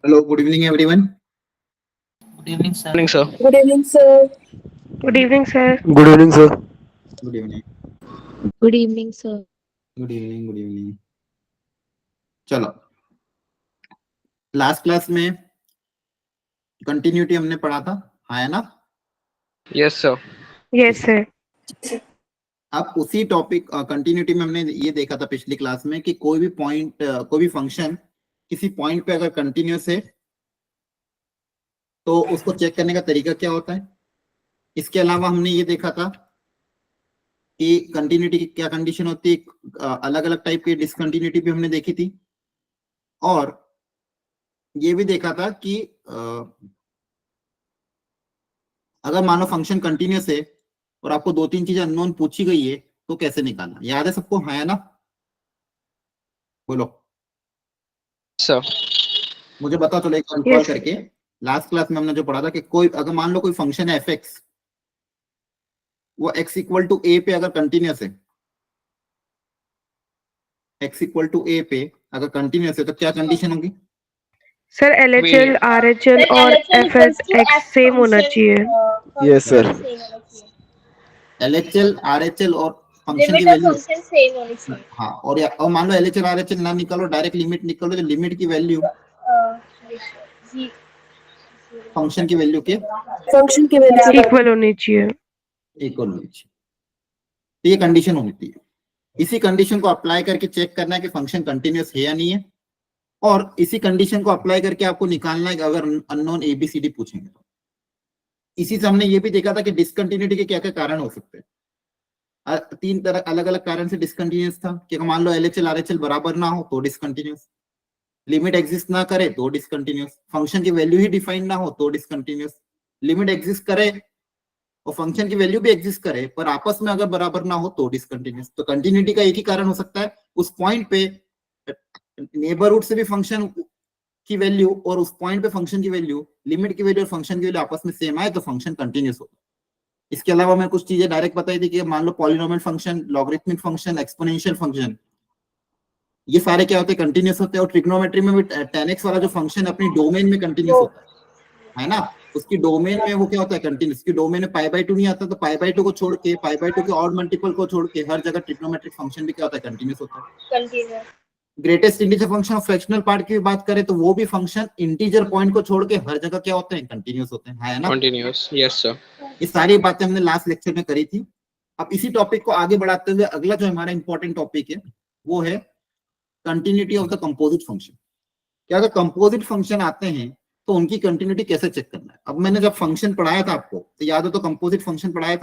Hello, good evening, everyone. Good evening, sir. Morning, sir. Good evening, sir. Good evening, sir. Good evening, sir. Good evening. Good evening, sir. Good evening. Good evening. चलो, last class में continuity हमने पढ़ा था, हाँ है ना? Yes, sir. Yes, sir. अब उसी टॉपिक कंटिन्यूटी में हमने ये देखा था पिछली क्लास में कि कोई भी पॉइंट, कोई भी फंक्शन किसी पॉइंट पे अगर कंटिन्यूस है तो उसको चेक करने का तरीका क्या होता है। इसके अलावा हमने ये देखा था कि कंटिन्यूटी की क्या कंडीशन होती है, अलग अलग टाइप की डिसकंटिन्यूटी भी हमने देखी थी, और ये भी देखा था कि अगर मान लो फंक्शन कंटिन्यूस है और आपको दो तीन चीजें अननोन पूछी गई है तो कैसे निकालना, याद है सबको, है ना? बोलो Sir. मुझे बताओ, चलो एक बार Yes. करके। लास्ट क्लास में हमने जो पढ़ा था कि कोई अगर मान लो कोई फंक्शन है एफ एक्स, वो एक्स इक्वल टू ए पे अगर कंटिन्यूस है, एक्स इक्वल टू ए पे अगर कंटिन्यूस है तो क्या कंडीशन होगी? सर LHL, RHL और FSX सेम होना चाहिए. Yes, sir. एलएचएल आरएचएल और फंक्शन की वैल्यू, हाँ, और मान लो एलएचएल आरएचएल ना निकालो, डायरेक्ट लिमिट निकालो, तो लिमिट की वैल्यू फंक्शन की वैल्यू के फंक्शन की वैल्यू इक्वल होनी चाहिए. इक्वल होनी चाहिए। तो ये कंडीशन होती है। इसी कंडीशन को अप्लाई करके चेक करना है कि फंक्शन कंटिन्यूस है या नहीं है, और इसी कंडीशन को अप्लाई करके आपको निकालना है कि अगर अननोन एबीसीडी पूछेंगे तो। इसी से हमने ये भी देखा था कि डिसकंटिन्यूटी के क्या क्या कारण हो सकते हैं। तीन तरह अलग अलग कारण से डिसकंटिन्यूस था कि मान लो एलएचएल आरएचएल बराबर ना हो तो डिसकंटिन्यूस, लिमिट एग्जिस्ट ना करे तो डिसकंटिन्यूस, फंक्शन की वैल्यू ही डिफाइन ना हो तो डिसकंटिन्यूस, लिमिट एग्जिस्ट करे और फंक्शन की वैल्यू भी एग्जिस्ट करे पर आपस में अगर बराबर ना हो तो डिसकंटिन्यूस। तो कंटिन्यूटी का एक ही कारण हो सकता है, उस पॉइंट पे नेबरहुड से भी फंक्शन की वैल्यू और उस पॉइंट पे फंक्शन की वैल्यू, लिमिट की वैल्यू और फंक्शन की वैल्यू आपस में सेम आए तो फंक्शन कंटिन्यूस होगा। इसके अलावा मैं कुछ चीजें डायरेक्ट बताई थी कि मान लो polynomial function, logarithmic function, exponential function, ये सारे क्या होते हैं? कंटिन्यूस होते हैं। और ट्रिग्नोमेट्री में भी tan x वाला जो फंक्शन अपनी डोमेन में कंटिन्यूस होता है ना? उसकी डोमेन में वो क्या होता है? कंटिन्यूस। उसकी डोमेन में π/2 नहीं आता, तो π/2 को छोड़ के, π/2 के ऑड मल्टीपल को छोड़ के हर जगह ट्रिग्नोमेट्रिक फंक्शन भी क्या होता है? कंटिन्यूस होता है। Greatest integer function of fractional part की बात करें तो वो भी फंक्शन इंटीजर पॉइंट को छोड़ के हर जगह क्या होते हैं? कंटिन्यूस होते हैं, है ना? Continuous. Yes, sir. ये सारी बातें हमने लास्ट लेक्चर में करी थी। अब इसी टॉपिक को आगे बढ़ाते हुए अगला जो हमारा इंपॉर्टेंट टॉपिक है वो है continuity of the composite function. क्या अगर कंपोजिट फंक्शन आते हैं तो उनकी कंटिन्यूटी कैसे चेक करना है? अब मैंने जब फंक्शन पढ़ाया था आपको तो याद हो तो कंपोजिट फंक्शन पढ़ाया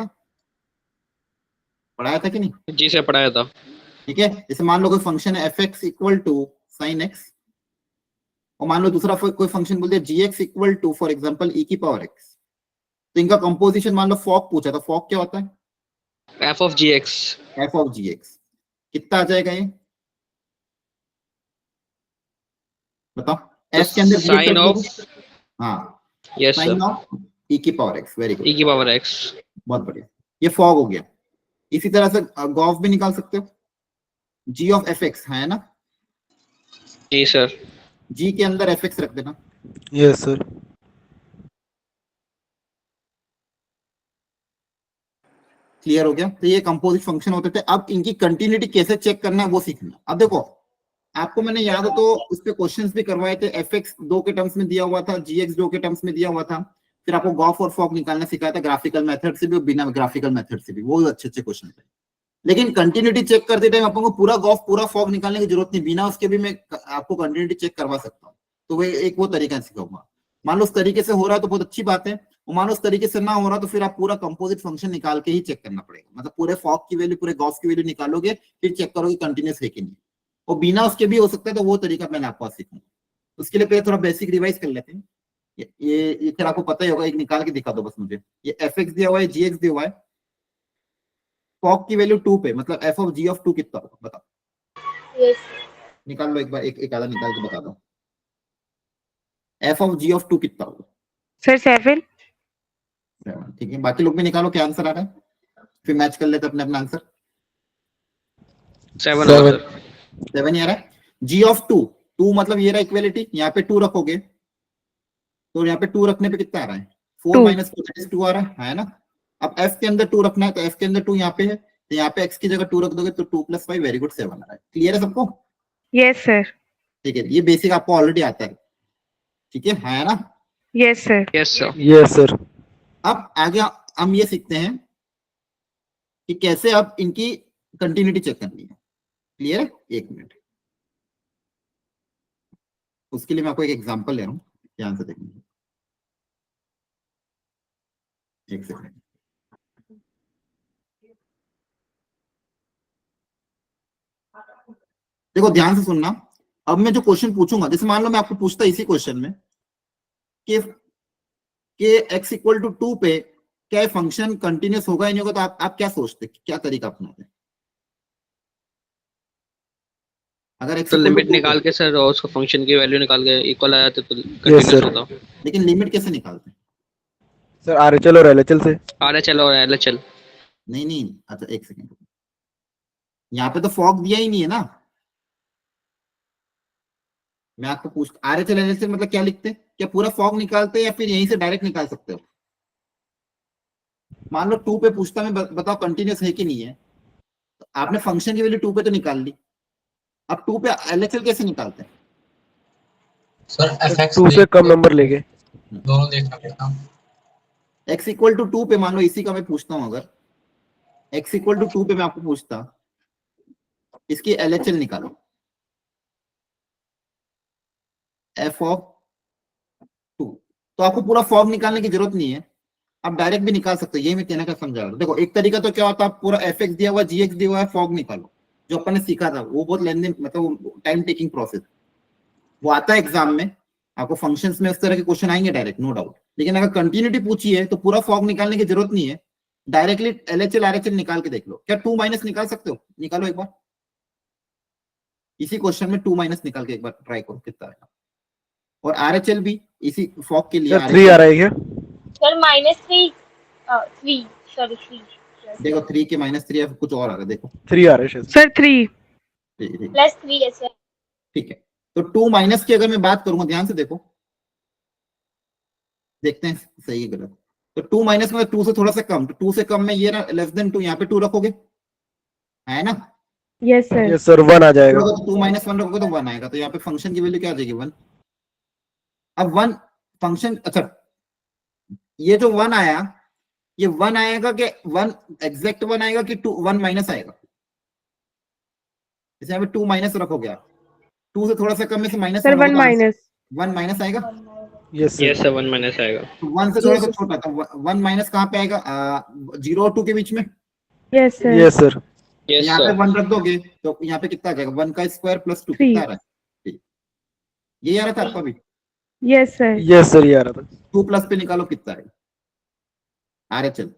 था कि नहीं? जी से पढ़ाया था. ठीक है, जैसे मान लो कोई फंक्शन है f x equal to sine x, और मान लो दूसरा कोई फंक्शन बोल दिया g x equal to for example e की पावर एक्स, तो इनका कंपोजिशन मान लो फॉक पूछा था, फॉक क्या होता है? F of gx. F of G X. कितना आ जाएगा ये बताओ? एफ के अंदर Sin of. हाँ, Yes, sir. साइन ऑफ ई की power x. Very good, E की पावर x. बहुत बढ़िया, ये फॉग हो गया। इसी तरह से गॉफ भी निकाल सकते हो, जी ऑफ एफ एक्स, है ना? जी sir. जी के अंदर एफ एक्स रख देना। Yes, sir. क्लियर हो गया? तो ये कंपोजिट फंक्शन होते थे। अब इनकी कंटिन्यूटी कैसे चेक करना है वो सीखना। अब देखो, आपको मैंने याद हो तो उस पे क्वेश्चंस भी करवाए थे। एफ एक्स 2 के टर्म्स में दिया हुआ था, जी एक्स 2 के टर्म्स में दिया हुआ था, फिर आपको गॉफ और फॉक निकालना सिखाया था, ग्राफिकल मेथड से भी और बिना ग्राफिकल मेथड से भी। वो अच्छे क्वेश्चन थे। लेकिन कंटिन्यूटी चेक करते टाइम आपको पूरा गॉफ पूरा फॉक निकालने की जरूरत नहीं, बिना उसके भी मैं आपको कंटिन्यूटी चेक करवा सकता हूँ। तो वो तरीका सिखाऊंगा। मान लो उस तरीके से हो रहा है तो बहुत अच्छी बात है, और मान लो उस तरीके से ना हो रहा तो फिर आप पूरा कंपोजिट फंक्शन निकाल के ही चेक करना पड़ेगा। मतलब पूरे फॉक की वैल्यू, पूरे गॉफ की वैल्यू निकालोगे, फिर चेक करोगे कंटिन्यूस है कि नहीं। और बिना उसके भी हो सकता है, तो वो तरीका मैंने आपको सीखूंगा। उसके लिए पहले थोड़ा बेसिक रिवाइज कर लेते हैं। ये फिर आपको पता ही होगा, एक निकाल के दिखा दो बस मुझे। ये एफ एक्स दिया हुआ है, जी एक्स दिया हुआ है, फॉक की वैल्यू 2 पे, मतलब एफ ऑफ जी ऑफ 2 कितना होगा बताओ? निकाल लो एक बार, एक आधा निकाल के बता दो। एफ ऑफ जी ऑफ 2 कितना होगा? सर 7. ठीक है, बाकी लोग भी निकालो क्या आंसर आ रहा है, फिर मैच कर लेते अपने अपना आंसर। 7 होगा sir. 7 ही आ रहा है। जी ऑफ 2 मतलब ये रहा इक्वेलिटी, यहाँ पे 2 रखोगे तो यहाँ पे 2 रखने पे कितना आ रहा है, 4 2 माइनस 2 आ रहा है ना। अब f के अंदर 2 रखना है, तो f के अंदर 2 यहाँ पे है, तो यहाँ पे x की जगह 2 रख दोगे तो 2 + 5 वेरी गुड 7 आ रहा है। क्लियर है सबको? यस सर ठीक है, ये बेसिक आपको ऑलरेडी आता है, ठीक है ना। Yes sir Yes, sir. Yes, sir. अब आगे हम ये सीखते हैं कि कैसे अब इनकी कंटिन्यूटी चेक करनी है। क्लियर है? एक मिनट, उसके लिए मैं आपको एक एग्जांपल ले रहा हूँ, ध्यान से देखिए। एक सेकंड, देखो ध्यान से सुनना। अब मैं जो क्वेश्चन पूछूंगा, जैसे मान लो मैं आपको पूछता इसी क्वेश्चन में कि x इक्वल टू 2 पे क्या फंक्शन कंटिन्यूस होगा या नहीं होगा, तो आप क्या सोचते, क्या तरीका अपनाते? अगर x तो इक्वल लिमिट टू 2 निकाल पे, के सर और उसका फंक्शन की वैल्यू निकाल के इक्वल आ जाते तो Yes, कंटिन्यूस sir. होता। लेकिन लिमिट कैसे निकालते हैं? सर RHL और LHL से। RHL और LHL। नहीं नहीं, अच्छा एक सेकंड, यहाँ पे तो फॉग दिया ही नहीं है ना। मैं आपको पूछ RHL LHL मतलब क्या लिखते हैं, क्या पूरा फॉग निकालते हैं या फिर यहीं से डायरेक्ट निकाल सकते हो? मान लो 2 पे पूछता मैं, बताओ कंटिन्यूस है कि नहीं है, तो आपने फंक्शन की वैल्यू 2 पे तो निकाल ली, अब 2 पे LHL कैसे निकालते हैं? सर सर FX 2 से देख कम नंबर लेके। दोनों देखना पड़ेगा। x इक्वल टू 2 पे मान लो इसी का मैं पूछता हूँ, अगर x इक्वल टू 2 पे मैं आपको पूछता इसकी LHL निकालो, f ऑफ 2, तो आपको पूरा फॉर्म निकालने की जरूरत नहीं है, आप डायरेक्ट भी निकाल सकते हो। यही मैं कहने का समझा रहा हूँ। देखो एक तरीका तो क्या होता है, पूरा fx दिया हुआ gx दिया हुआ है, फॉग निकालो, जो अपन ने सीखा था वो बहुत लेंदी, मतलब टाइम टेकिंग प्रोसेस, वो आता है एग्जाम में, आपको फंक्शंस में इस तरह के क्वेश्चन आएंगे डायरेक्ट, नो डाउट। लेकिन अगर कंटिन्यूटी पूछी है तो पूरा फॉग निकालने की जरूरत नहीं है, डायरेक्टली LHL RHL निकाल के देख लो। क्या 2 माइनस निकाल सकते हो? निकालो एक बार, इसी क्वेश्चन में 2 माइनस निकाल के एक बार ट्राई करो कितना आएगा। और RHL भी इसी फॉग के लिए सर 3 आ रहा है क्या? सर -3 3 सॉरी 3 देखो 3 के -3 है, कुछ और आ रहा है, देखो 3 आ रहा है शायद। सर 3 +3 है सर। ठीक है। तो 2 माइनस की अगर मैं बात करूंगा, ध्यान से देखो, देखते हैं सही है गलत। तो 2 माइनस में 2 से थोड़ा सा कम, तो 2 से कम में ये लेस देन 2, यहाँ पे 2 रखोगे, है ना। यस सर यस सर 1 आ जाएगा। 2 माइनस 1 रखोगे तो 1 आएगा, तो यहाँ पे फंक्शन की वैल्यू क्या आ जाएगी, 1। अब 1 फंक्शन, अच्छा ये जो 1 आया, ये 1 आएगा कि 1 एग्जैक्ट 1 आएगा कि 2 1 माइनस आएगा? जैसे यहाँ पे 2 माइनस रखोगे आप, 2 से थोड़ा सा कम में से -1 सर होगा 1 तो आंसर माइनस 1 माइनस आएगा। Yes Yes, sir. sir. 1 minus आएगा। तो 1 से थोड़ा सा छोटा, तो 1 माइनस कहाँ पे आएगा, 0 और 2 के बीच में। Yes sir yes sir. Yes, यहाँ पे sir. 1 रख दोगे तो यहाँ पे कितना आ जाएगा, 1 का स्क्वायर प्लस 2 कितना 3 आ रहा है? ठीक। ये आ रहा था आपका भी, यस सर यस सर ये आ रहा था। 2 प्लस पे निकालो कितना है, RHL।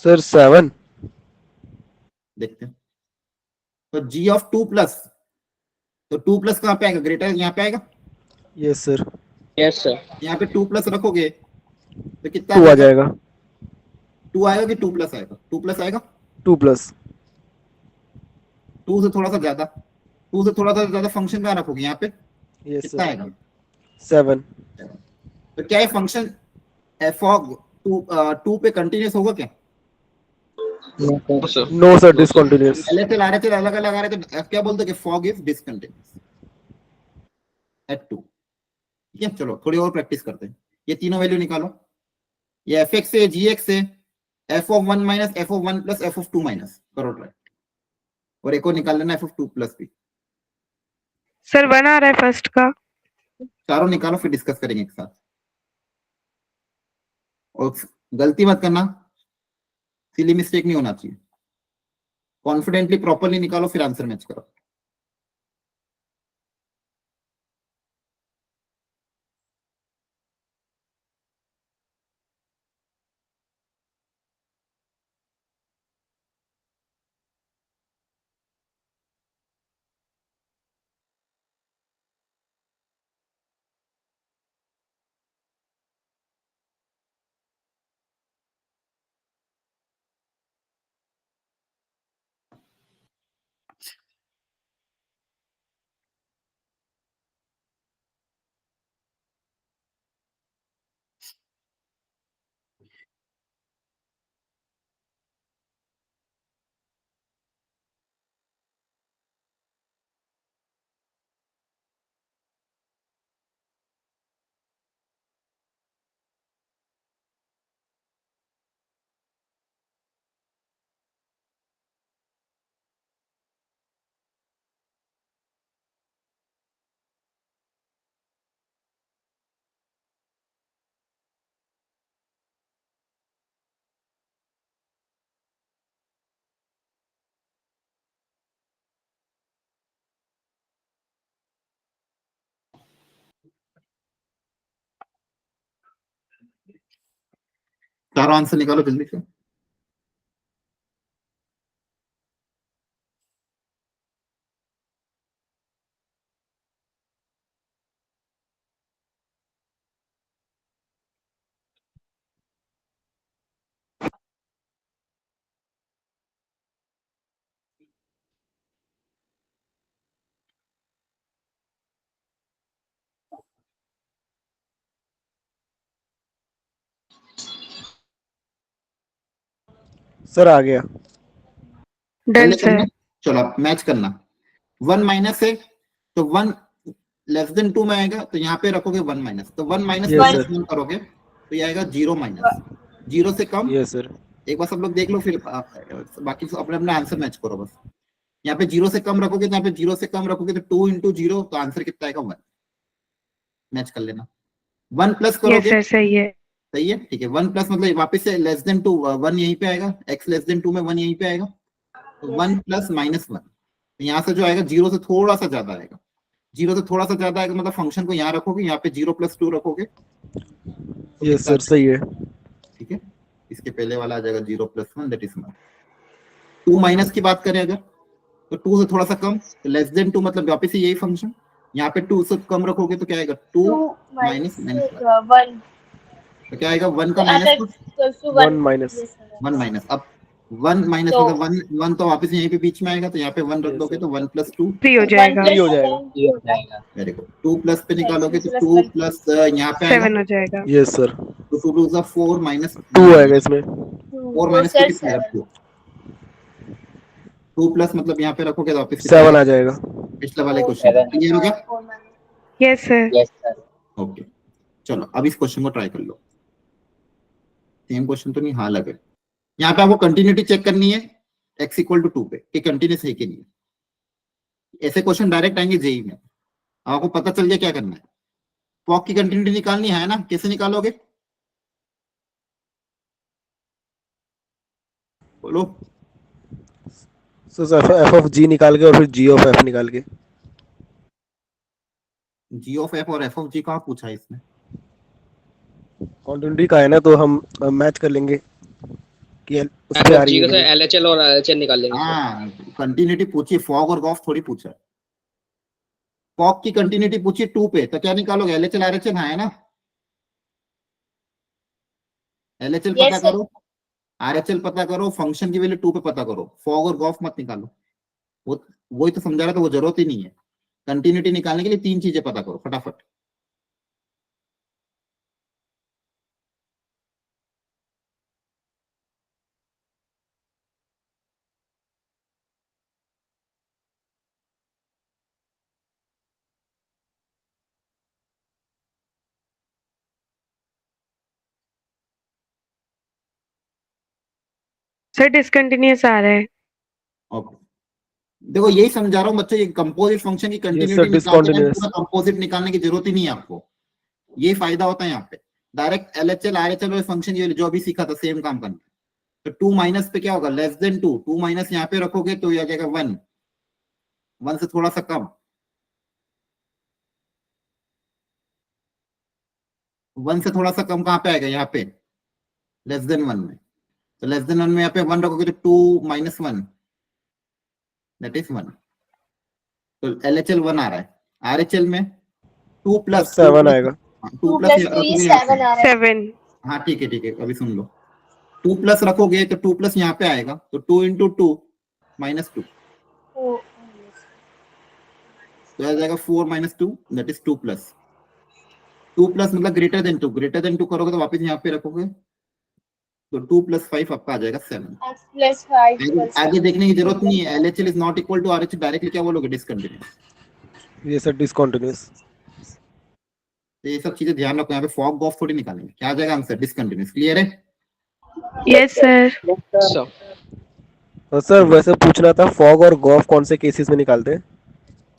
सर 7। देखते हैं, तो g ऑफ 2 प्लस, तो 2 प्लस कहाँ पे आएगा, ग्रेटर यहाँ पे आएगा, यस सर। Yes, sir. यहाँ पे 2 प्लस रखोगे तो कितना आ 2 आ जाएगा, जाएगा। 2 आएगा कि 2 प्लस आएगा, 2 प्लस आएगा, 2 प्लस। 2 से थोड़ा सा ज्यादा, 2 से थोड़ा सा ज्यादा फंक्शन कहाँ रखोगे, यहाँ पे यस कितना सर आएगा। 7। तो क्या ये फंक्शन f ऑफ 2 पे कंटिन्यूस होगा क्या? No, sir. No sir No, sir. Discontinuous. LHL RHL अलग अलग आ रहे तो आप क्या बोलते कि फॉग इज डिसकंटिन्यूअस एट 2। ठीक है, चलो थोड़ी और प्रैक्टिस करते हैं। ये तीनों वैल्यू निकालो, ये fx से gx से f of 1 minus f of 1 plus f of 2 minus करो ट्राई, और एक और निकाल लेना f ऑफ 2 प्लस भी। सर 1 आ रहा है फर्स्ट का। चारों निकालो फिर डिस्कस करेंगे एक साथ, और गलती मत करना, सिली मिस्टेक नहीं होना चाहिए, कॉन्फिडेंटली प्रॉपरली निकालो फिर आंसर मैच करो। चारों आंसर निकालो जल्दी से। सर आ गया। डन जल्दी करना, सर। चलो आप मैच करना। 1 माइनस है तो 1 लेस देन 2 में आएगा, तो यहाँ पे रखोगे 1 माइनस, तो 1 माइनस Yes, माइनस sir. 1 करोगे तो ये आएगा 0 माइनस, 0 से कम। Yes sir. एक बार सब लोग देख लो, फिर बाकी अपने अपना आंसर मैच करो बस। यहाँ पे 0 से कम रखोगे, तो यहाँ पे 0 से कम रखोगे तो 2 इंटू 0, तो आंसर कितना आएगा 1। मैच कर लेना। 1 प्लस यस करोगे, सर सही है। सही है, ठीक है। 1 प्लस मतलब वापस से लेस देन 2, 1 यहीं पे आएगा, x लेस देन 2 में 1 यहीं पे आएगा, तो 1 प्लस माइनस 1, यहाँ से जो आएगा 0 से थोड़ा सा ज्यादा आएगा, 0 से थोड़ा सा ज्यादा आएगा मतलब फंक्शन को यहाँ रखोगे, यहाँ पे 0 प्लस 2 रखोगे तो यस कितना सर सही है। ठीक है। इसके पहले वाला आ जाएगा 0 प्लस 1, दैट इज 1। 2 माइनस की बात करें अगर, तो 2 से थोड़ा सा कम, तो लेस देन 2 मतलब वापस से यही फंक्शन, यहाँ पे 2 से कम रखोगे तो क्या आएगा 2 माइनस माइनस 1, तो क्या आएगा 1 का माइनस 1 माइनस। 1 माइनस। अब 1 माइनस तो- मतलब 1 तो वापस यहीं पे बीच में आएगा, तो यहाँ पे 1 रख Yes, दोगे sir. तो 1 प्लस 2, 3 हो जाएगा। 3 हो जाएगा। Very good. 2 प्लस पे निकालोगे तो 2 प्लस यहाँ पे आएगा, 7 हो जाएगा। Yes sir. तो 2 2 4 माइनस 2 आएगा इसमें। 4 माइनस 2 कितना आएगा 2। 2 प्लस मतलब यहाँ पे रखोगे तो वापस 7 आ जाएगा। पिछले वाले क्वेश्चन क्लियर हो गया। Yes sir. ओके, चलो अब इस क्वेश्चन को ट्राई कर लो। सेम क्वेश्चन तो नहीं, हाँ लगे। यहाँ पे आपको कंटिन्यूटी चेक करनी है x इक्वल टू 2 पे कि कंटिन्यूस है कि नहीं। ऐसे क्वेश्चन डायरेक्ट आएंगे जेई में, आपको पता चल गया क्या करना है। फॉग की कंटिन्यूटी निकालनी है ना, कैसे निकालोगे बोलो। सर एफ ऑफ जी निकाल के और फिर जी ऑफ एफ निकाल के। जी ऑफ एफ और एफ ऑफ जी कहाँ पूछा है इसमें। कंटिन्यूटी का है ना, तो हम मैच कर लेंगे कि उस पे आ रही जी है का कि सर नहीं। एलएचएल और आरएचएल निकाल लेंगे सर। हाँ कंटिन्यूटी पूछिए, फॉग और गॉफ थोड़ी पूछा है। फॉग की कंटिन्यूटी पूछिए 2 पे, तो क्या निकालोगे एलएचएल आरएचएल, हाँ है ना। एलएचएल Yes, पता sir. करो, आरएचएल पता करो, फंक्शन की वैल्यू 2 पे पता करो, फॉग और गॉफ मत निकालो। वो वही तो समझा रहा था, वो जरूरत ही नहीं है। कंटिन्यूटी निकालने के लिए 3 चीजें पता करो फटाफट। सर डिसकंटिन्यूअस आ रहा है। ओके, देखो यही समझा रहा हूँ बच्चों, ये कंपोजिट फंक्शन की Yes, sir, कंटिन्यूटी निकालते हैं, discontinuous. पूरा कंपोजिट निकालने की जरूरत ही नहीं है आपको। ये फायदा होता है यहाँ पे, डायरेक्ट एलएचएल आरएचएल वाले फंक्शन ये जो अभी सीखा था सेम काम करना। तो 2 माइनस पे क्या होगा, लेस देन 2, 2 माइनस यहाँ पे रखोगे तो ये आ जाएगा 1, 1 से थोड़ा सा कम, 1 से थोड़ा सा कम कहाँ पे आएगा, यहाँ पे लेस देन 1 में। तो लेस देन 1 में यहाँ पे 1 रखोगे तो 2 माइनस 1, दैट इज 1। तो एलएचएल 1 आ रहा है, आरएचएल में 2 प्लस 7 आएगा। 2 2 प्लस plus 2 is 7 आ रहा है। 7। हाँ ठीक है, अभी सुन लो। 2 प्लस रखोगे तो 2 प्लस यहाँ पे आएगा, तो 2 इंटू 2 माइनस 2, Oh, तो आ जाएगा 4 minus 2, that is 2 plus. 2 plus मतलब ग्रेटर देन 2, ग्रेटर देन 2 करोगे तो वापस यहाँ पे रखोगे तो 2 प्लस 5 आपका आ जाएगा 7। x plus 5 आगे, plus आगे देखने की जरूरत नहीं है, LHL is not equal to RHL, directly क्या बोलोगे डिसकंटिन्यूअस। ये सर डिसकंटिन्यूअस। तो ये सब चीजें ध्यान रखो, यहाँ पे फॉग गॉफ थोड़ी निकालेंगे, क्या आ जाएगा आंसर डिसकंटिन्यूअस। क्लियर है। Yes sir. सर तो सर वैसे पूछना था, फॉग और गॉफ कौन से केसेस में निकालते हैं?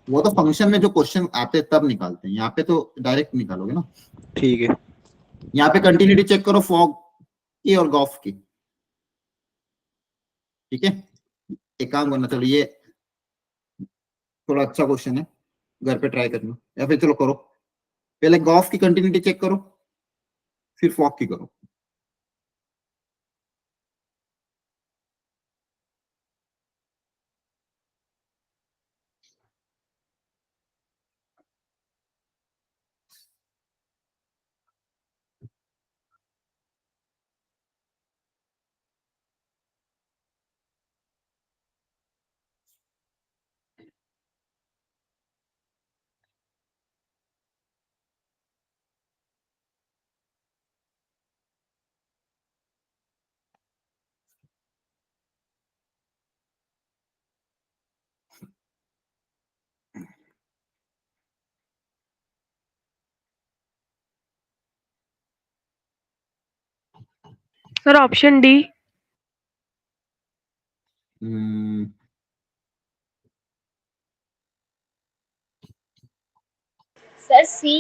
वो तो फंक्शन में जो क्वेश्चन आते हैं तब निकालते हैं, यहाँ पे तो डायरेक्ट निकालोगे ना। ठीक है। यहाँ पे कंटिन्यूटी चेक करो फॉग की और गॉफ की, ठीक है। एक काम करना, चलो ये थोड़ा अच्छा क्वेश्चन है, घर पे ट्राई करना, या फिर चलो करो, पहले गॉफ की कंटिन्यूटी चेक करो फिर फॉग की करो। Sir option D. Sir, C,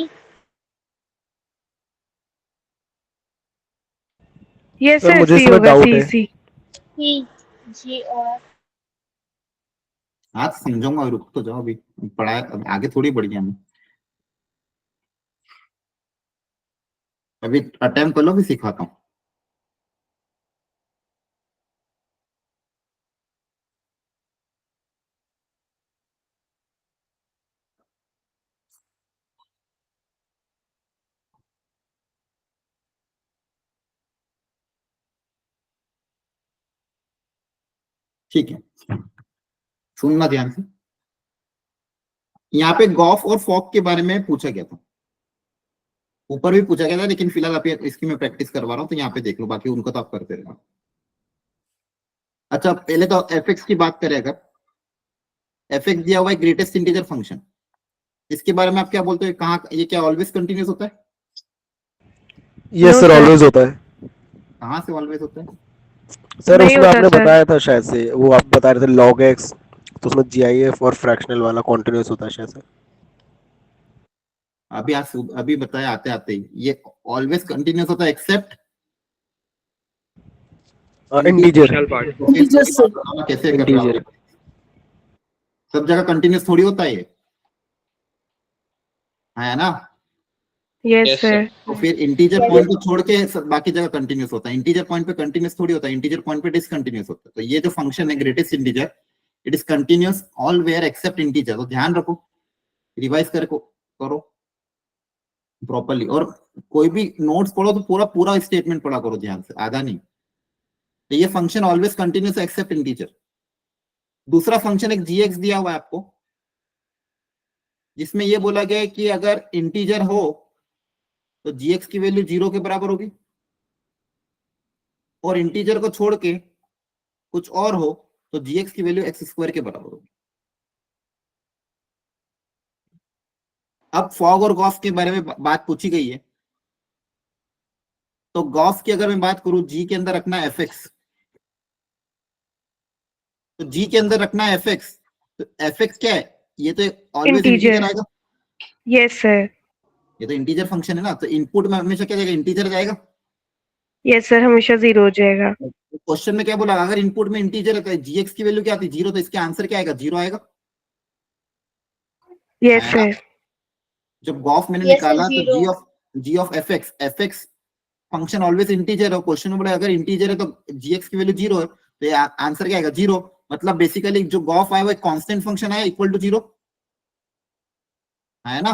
ये सर सर मुझे सी इसमें होगा, डाउट सी है। सी। P, G और आज समझाऊंगा, रुक तो जाओ, अभी पढ़ा अब आगे थोड़ी बढ़ गया मैं। अभी अटेम्प्ट कर लो, भी सिखाता हूँ। ठीक है, सुनना ध्यान से। यहाँ पे गॉफ और फॉक के बारे में पूछा गया था, ऊपर भी पूछा गया था, लेकिन फिलहाल अभी इसकी मैं प्रैक्टिस करवा रहा हूँ, तो यहाँ पे देख लो, बाकी उनको तो आप करते रहना। अच्छा, पहले तो एफ की बात करें, अगर एफ दिया हुआ है ग्रेटेस्ट इंटीजर फंक्शन, इसके बारे में आप क्या बोलते हो, कहाँ ये क्या ऑलवेज कंटिन्यूस होता है? Yes No, sir, sir. Always होता है। कहाँ से ऑलवेज होता है? सर नहीं उसमें होता आपने सर। बताया था शायद से, वो आप बता रहे थे log x, तो उसमें GIF और फ्रैक्शनल वाला कॉन्टिन्यूस होता है शायद से। अभी बताया आते आते ही, ये ऑलवेज कंटिन्यूस होता है एक्सेप्ट इंटीजर। Integer, sir. कैसे कर रहा इंटीजर। हूँ, सब जगह कंटिन्यूस थोड़ी होता है ये, है ना? Yes Yes, sir. तो फिर इंटीजर पॉइंट को छोड़ के बाकी जगह कंटिन्यूस होता है, इंटीजर पॉइंट पे कंटिन्यूस थोड़ी होता है, इंटीजर पॉइंट पे डिसकंटिन्यूस होता है। तो ये जो फंक्शन है greatest integer, it is continuous all where except integer. तो ध्यान रखो, रिवाइज करो प्रॉपर्ली, और कोई भी नोट्स पढ़ो तो पूरा पूरा स्टेटमेंट पढ़ा करो ध्यान से, आधा नहीं। तो ये function always continuous except integer. दूसरा फंक्शन एक जीएक्स दिया हुआ है आपको, जिसमें ये बोला गया है कि अगर इंटीजर हो तो जीएक्स की वैल्यू 0 के बराबर होगी, और इंटीजर को छोड़ के कुछ और हो तो जीएक्स की वैल्यू एक्स स्क्वायर के बराबर होगी। अब फॉग और गॉस के बारे में बात पूछी गई है, तो गॉस की अगर मैं बात करूं, जी के अंदर रखना एफ एक्स, तो जी के अंदर रखना एफ एक्स, तो एफ एक्स क्या है, ये तो ऑलवेज इंटीजर इंटीजर। आएगा, यस सर। ये तो इंटीजर फंक्शन है ना, तो इनपुट में हमेशा क्या जाएगा, इंटीजर जाएगा। यस सर, हमेशा 0 हो जाएगा। क्वेश्चन में क्या बोला, अगर इनपुट में इंटीजर है तो जीएक्स की वैल्यू क्या आती है, 0, तो इसके आंसर क्या आएगा, 0 आएगा। यस है ना? सर। जब गॉफ मैंने Yes, sir, निकाला तो zero. G of F X function always integer है, क्वेश्चन में बोला अगर इंटीजर है तो जीएक्स की वैल्यू 0 है, तो ये आंसर क्या आएगा, 0। मतलब बेसिकली जो गॉफ आया वो एक कांस्टेंट फंक्शन आया इक्वल टू 0, है ना?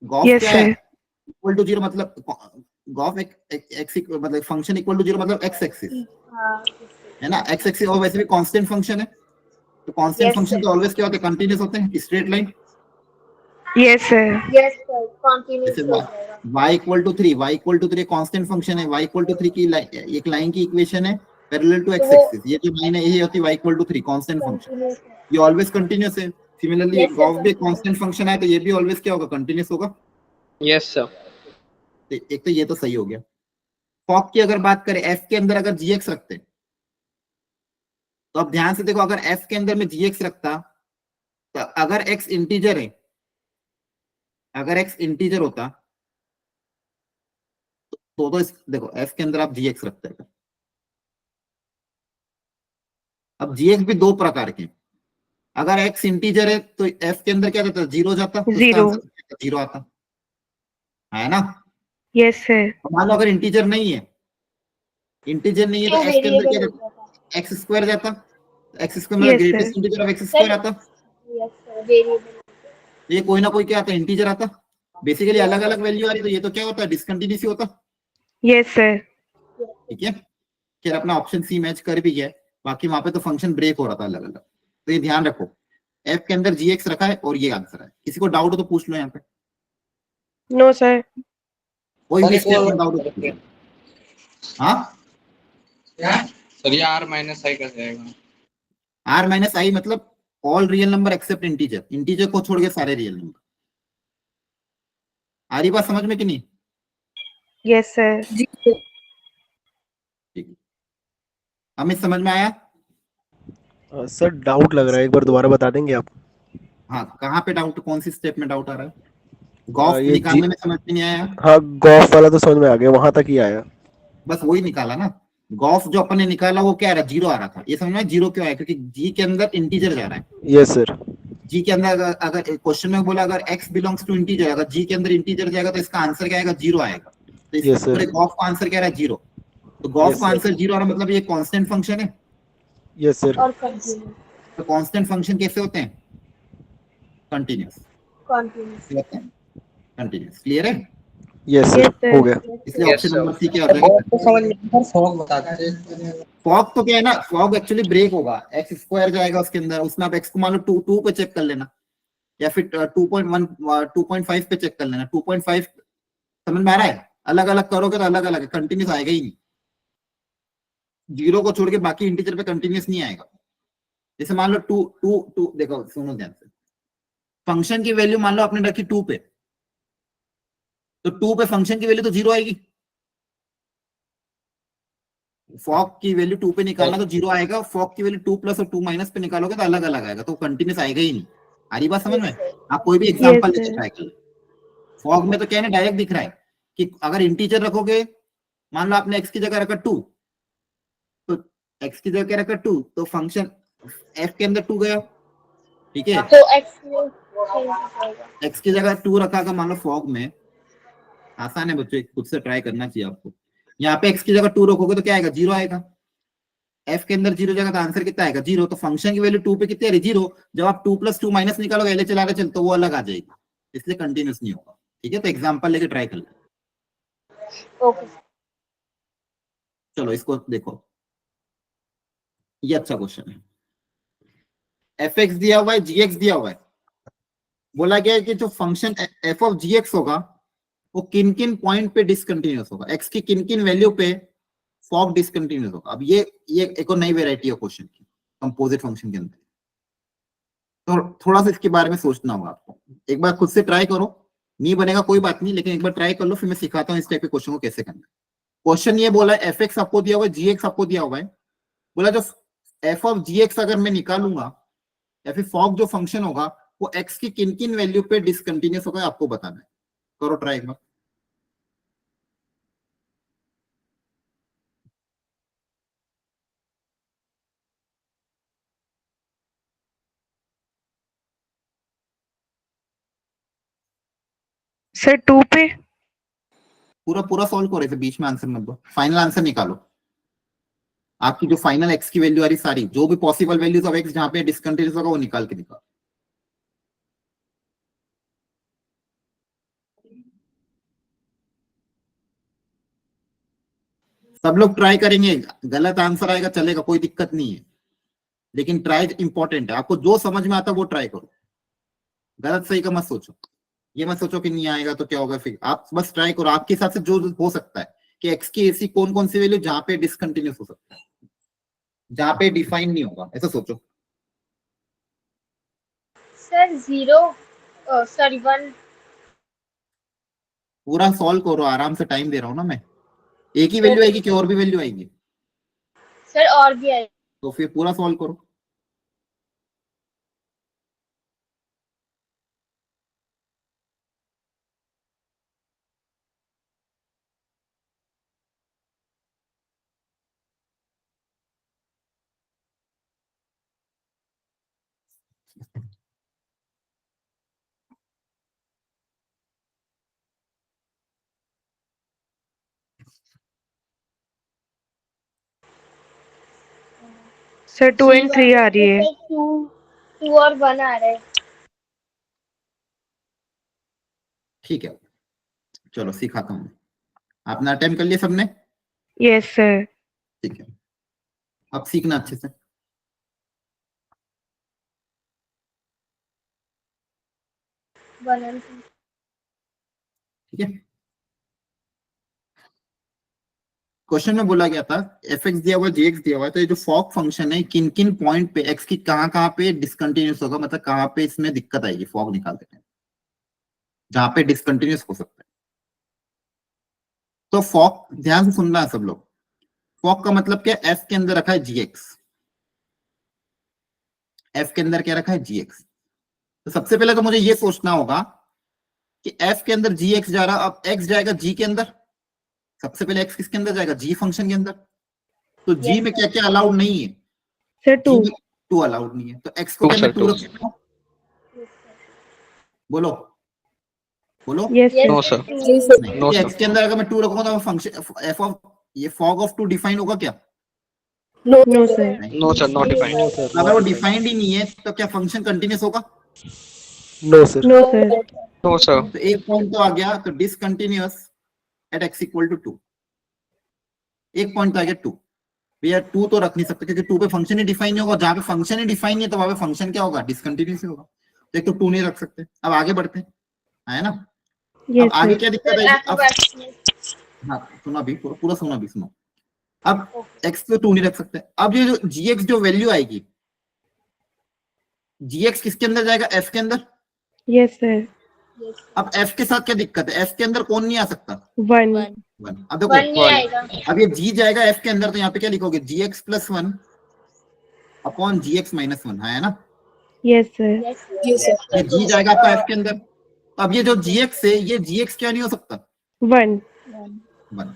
गॉफ यस क्या है, सर। इक्वल टू 0, मतलब गॉफ एक एक्स मतलब फंक्शन इक्वल टू 0 मतलब एक्स एक्सिस, हाँ, है ना? एक्स एक्सिस और वैसे भी कांस्टेंट फंक्शन है, तो कांस्टेंट Yes, फंक्शन sir. तो ऑलवेज क्या होते हैं, कंटीन्यूअस होते हैं, straight line. Yes sir. Yes, sir. Continuous जैसे हो जाएगा. y equal to 3, y equal to 3 constant function है, y इक्वल टू 3 की एक लाइन की इक्वेशन है पैरेलल टू एक्स तो वो एक्सिस, ये जो लाइन है यही होती है y equal to 3 constant function, continuous है. ये ऑलवेज कंटीन्यूअस है। सिमिलरली Yes, sir, गॉफ भी continuous. कांस्टेंट फंक्शन है, तो ये भी ऑलवेज क्या होगा, कंटीन्यूअस होगा। yes sir. तो एक तो ये तो सही हो गया। फॉक की अगर बात करें, f के अंदर अगर gx रखते, तो अब ध्यान से देखो, अगर f के अंदर में gx रखता, तो अगर x इंटीजर है, अगर x इंटीजर होता तो देखो f के अंदर आप gx रखते हैं। अब gx भी दो प्रकार के, अगर x इंटीजर है तो f के अंदर क्या जाता है, 0 जाता, तो इसका 0। आंसर 0 आता, है ना? Yes sir. मान लो अगर इंटीजर नहीं है, इंटीजर नहीं है तो तो f के अंदर क्या वेरिएबल हो जाता, जाता. एक्स स्क्वायर जाता, एक्स स्क्वायर मतलब yes sir. Greatest integer of x Sir, square आता, yes, sir. Variable. ये कोई ना कोई क्या आता है, इंटीजर आता। बेसिकली Yes, अलग sir. अलग वैल्यू आ रही, तो ये तो क्या होता है, डिसकंटिन्यूसी होता। Yes sir. ठीक है, फिर अपना ऑप्शन सी मैच कर भी गया, बाकी वहां पे तो फंक्शन ब्रेक हो रहा था अलग अलग। तो ये ध्यान रखो, एफ के अंदर जीएक्स रखा है और ये आंसर है। किसी को डाउट हो तो पूछ लो यहाँ पे, नो सर। कोई सर भी एक स्टेप और में डाउट हो तो पूछ लो। हाँ, सर ये R माइनस आई कैसे आएगा? आर माइनस आई मतलब all real number except integer, integer को छोड़ के सारे रियल नंबर। आ रही बात समझ में कि नहीं? Yes sir. जी, sir. ठीक है, हमें समझ में आया? सर डाउट लग रहा है, एक बार दोबारा बता देंगे आप? हाँ, कहाँ पे डाउट, कौन सी स्टेप में डाउट आ रहा है? गॉफ ये निकालने में समझ में नहीं आया? हाँ, गॉफ वाला तो समझ में आ गया, वहां तक ही आया। बस वही निकाला ना। गॉफ जो अपन ने निकाला वो क्या आ रहा, जीरो आ रहा था। ये समझ में, जीरो क्यों आया? क्योंकि जी के अंदर इंटीजर जा रहा है। Yes sir. जी के अंदर अगर क्वेश्चन में बोला अगर x बिलोंग्स टू इंटीजर, अगर जी के अंदर इंटीजर जाएगा तो इसका आंसर क्या आएगा? जीरो आएगा। तो इस Yes, sir. पूरे गॉफ का आंसर क्या रहा है? जीरो। तो गॉफ Yes, का sir. आंसर जीरो आ रहा, मतलब ये कांस्टेंट फंक्शन है। Yes sir. और कंटिन्यूस तो कांस्टेंट फंक्शन कैसे होते हैं? कंटिन्यूअस कंटिन्यूस होते हैं। कंटिन्यूअस, क्लियर है? Yes Yes, sir, sir. हो गया। इसलिए Yes, option sir. Number C क्या हो जाएगा? तो समझ में फॉग बताते हैं। फॉग तो क्या है ना, फॉग एक्चुअली ब्रेक होगा, एक्स स्क्वायर जाएगा उसके अंदर, उसमें आप एक्स को मान लो 2 पे चेक कर लेना, या फिर 2.1 2.5 पे चेक कर लेना। 2.5 समझ में आ रहा है? अलग अलग करोगे तो अलग अलग है, कंटिन्यूस आएगा ही नहीं। जीरो को छोड़ के बाकी इंटीजर पे कंटिन्यूस नहीं आएगा। जैसे मान लो 2 देखो सुनो ध्यान से, फंक्शन की वैल्यू मान लो आपने रखी 2 पे, तो 2 पे फंक्शन की वैल्यू तो जीरो आएगी। फॉग की वैल्यू 2 पे निकालना तो जीरो आएगा, फॉग की वैल्यू 2 प्लस और 2 माइनस पे निकालोगे तो अलग अलग आएगा, तो कंटिन्यूस आएगा ही नहीं। हरी बात समझ में? आप कोई भी एग्जांपल Yes, लेके sir. ट्राई कर लो। फॉग में तो क्या है ना, डायरेक्ट दिख रहा है कि अगर इंटीजर रखोगे, मान लो आपने x की जगह रखा 2, तो x की जगह रखा 2, तो फंक्शन f के अंदर 2 गया, ठीक है? तो x में चेंज हो जाएगा। x की जगह 2 रखा का मान लो फॉग में, आसान है बच्चों, खुद से ट्राई करना चाहिए आपको। यहाँ पे x की जगह 2 रखोगे तो क्या आएगा? जीरो आएगा। f के अंदर जीरो जगह तो आंसर कितना आएगा? जीरो। तो फंक्शन की वैल्यू 2 पे कितनी आ रही? जीरो। जब आप 2 प्लस 2 माइनस निकालोगे एल चला रहे चल, तो वो अलग आ जाएगी, इसलिए कंटिन्यूस नहीं होगा। ठीक है, तो एग्जांपल लेके ट्राई कर लो। ओके चलो इसको देखो, ये अच्छा क्वेश्चन है। एफ एक्स दिया हुआ है, जी एक्स दिया हुआ है, बोला गया है कि जो function F of G X होगा वो किन किन पॉइंट पे डिसकंटिन्यूस होगा, एक्स की किन किन वैल्यू पे फॉग डिसकंटिन्यूस होगा। अब ये एक और नई वेराइटी है क्वेश्चन की कंपोजिट फंक्शन के अंदर, तो थोड़ा सा इसके बारे में सोचना होगा आपको। एक बार खुद से ट्राई करो, नहीं बनेगा कोई बात नहीं, लेकिन एक बार ट्राई कर लो, फिर मैं सिखाता हूँ इस टाइप के क्वेश्चन को कैसे करना है। क्वेश्चन ये बोला है एफ एक्स आपको दिया हुआ है, जी एक्स आपको दिया हुआ है, बोला जो एफ ऑफ जी एक्स अगर मैं निकालूंगा या फिर फॉग जो फंक्शन होगा वो एक्स की किन किन वैल्यू पे डिसकंटिन्यूस होगा, आपको बताना है। करो ट्राई एक बार। Sir, 2 पे? पूरा पूरा सॉल्व करो, इसे बीच में आंसर मत दो, फाइनल आंसर निकालो। आपकी जो फाइनल एक्स की वैल्यू आ रही सारी, जो भी पॉसिबल वैल्यूज ऑफ एक्स जहां पे डिसकंटिन्यूस होगा वो निकाल के निकालो। सब लोग ट्राई करेंगे, गलत आंसर आएगा चलेगा, कोई दिक्कत नहीं है, लेकिन ट्राई इंपॉर्टेंट है। आपको जो समझ में आता है वो ट्राई करो, गलत सही का मत सोचो। ये मत सोचो कि नहीं आएगा तो क्या होगा, फिर आप बस ट्राई करो आपके हिसाब से जो हो सकता है कि एक्स की ऐसी कौन कौन सी वैल्यू जहां पे डिसकंटिन्यूस हो सकता है, जहां पे डिफाइन नहीं होगा, ऐसा सोचो। सर 0 सॉरी 1 पूरा सॉल्व करो, आराम से टाइम दे रहा हूँ ना मैं। एक ही वैल्यू आएगी कि और भी वैल्यू आएगी? सर और भी आएगा। तो फिर पूरा सॉल्व करो। Sir, 2 and 3 आ रही है। 2 और 1 आ रहा है। ठीक है, चलो सिखाता हूँ। आपने अटेम्प्ट कर लिया सबने? Yes, sir. ठीक है, अब सीखना अच्छे से। ठीक है, क्वेश्चन में बोला गया था एफ एक्स दिया हुआ जी एक्स दिया हुआ है, तो ये जो फॉग फंक्शन है किन किन पॉइंट पे एक्स की कहाँ पे डिसकंटिन्यूस होगा, मतलब कहाँ पे इसमें दिक्कत आएगी फॉग निकालते हैं, जहां पे डिसकंटिन्यूस हो सकता है। तो फॉग, ध्यान से सुनना है सब लोग, फॉग का मतलब क्या, एफ के अंदर रखा है जीएक्स, एफ के अंदर क्या रखा है जीएक्स। तो सबसे पहले तो मुझे ये सोचना होगा कि एफ के अंदर जीएक्स जा रहा, अब एक्स जाएगा जी के अंदर, सबसे पहले एक्स किसके अंदर जाएगा, जी फंक्शन के अंदर। तो जी में क्या क्या अलाउड नहीं है, सर जी 2. में 2 अलाउड नहीं है, तो एक्स को Two, क्या मैं sir, 2 two. रख सकता हूँ, बोलो बोलो। Yes sir. No, sir. जी सर। नहीं, No, ये sir. एक्स के अंदर अगर मैं 2 रखूंगा तो फंक्शन एफ ऑफ, ये फॉग ऑफ 2 डिफाइन होगा क्या, नो No sir. नहीं। No, sir, not defined. अगर वो डिफाइंड ही नहीं है तो क्या फंक्शन कंटिन्यूस होगा, no sir. No sir. No, sir. तो एक पॉइंट तो आ गया, तो discontinuous at X equal to 2, एक पॉइंट तो आ गया 2। भैया 2 तो रख नहीं सकते क्योंकि 2 पे फंक्शन ही डिफाइन नहीं होगा, जहां पे फंक्शन ही डिफाइन नहीं है तो वहां पे फंक्शन क्या होगा, डिसकंटिन्यूस ही होगा। तो एक तो 2 नहीं रख सकते। अब आगे बढ़ते हैं, है ना। अब Yes आगे sir. क्या दिक्कत है, अब हाँ सुना भी, पूरा पूरा सुना भी, सुनो। अब x पे 2 नहीं रख सकते। अब ये जो gx जो वैल्यू आएगी, gx किसके अंदर जाएगा, f के अंदर। Yes sir. अब f के साथ क्या दिक्कत है, f के अंदर कौन नहीं आ सकता, 1. 1। अब देखो 1 नहीं आएगा। अब ये g जाएगा f के अंदर, तो यहाँ पे क्या लिखोगे, gx plus 1 upon gx minus 1, है ना। Yes sir. जी सर। ये g जाएगा आपका f के अंदर। अब ये जो gx है, ये gx क्या नहीं हो सकता, 1. 1।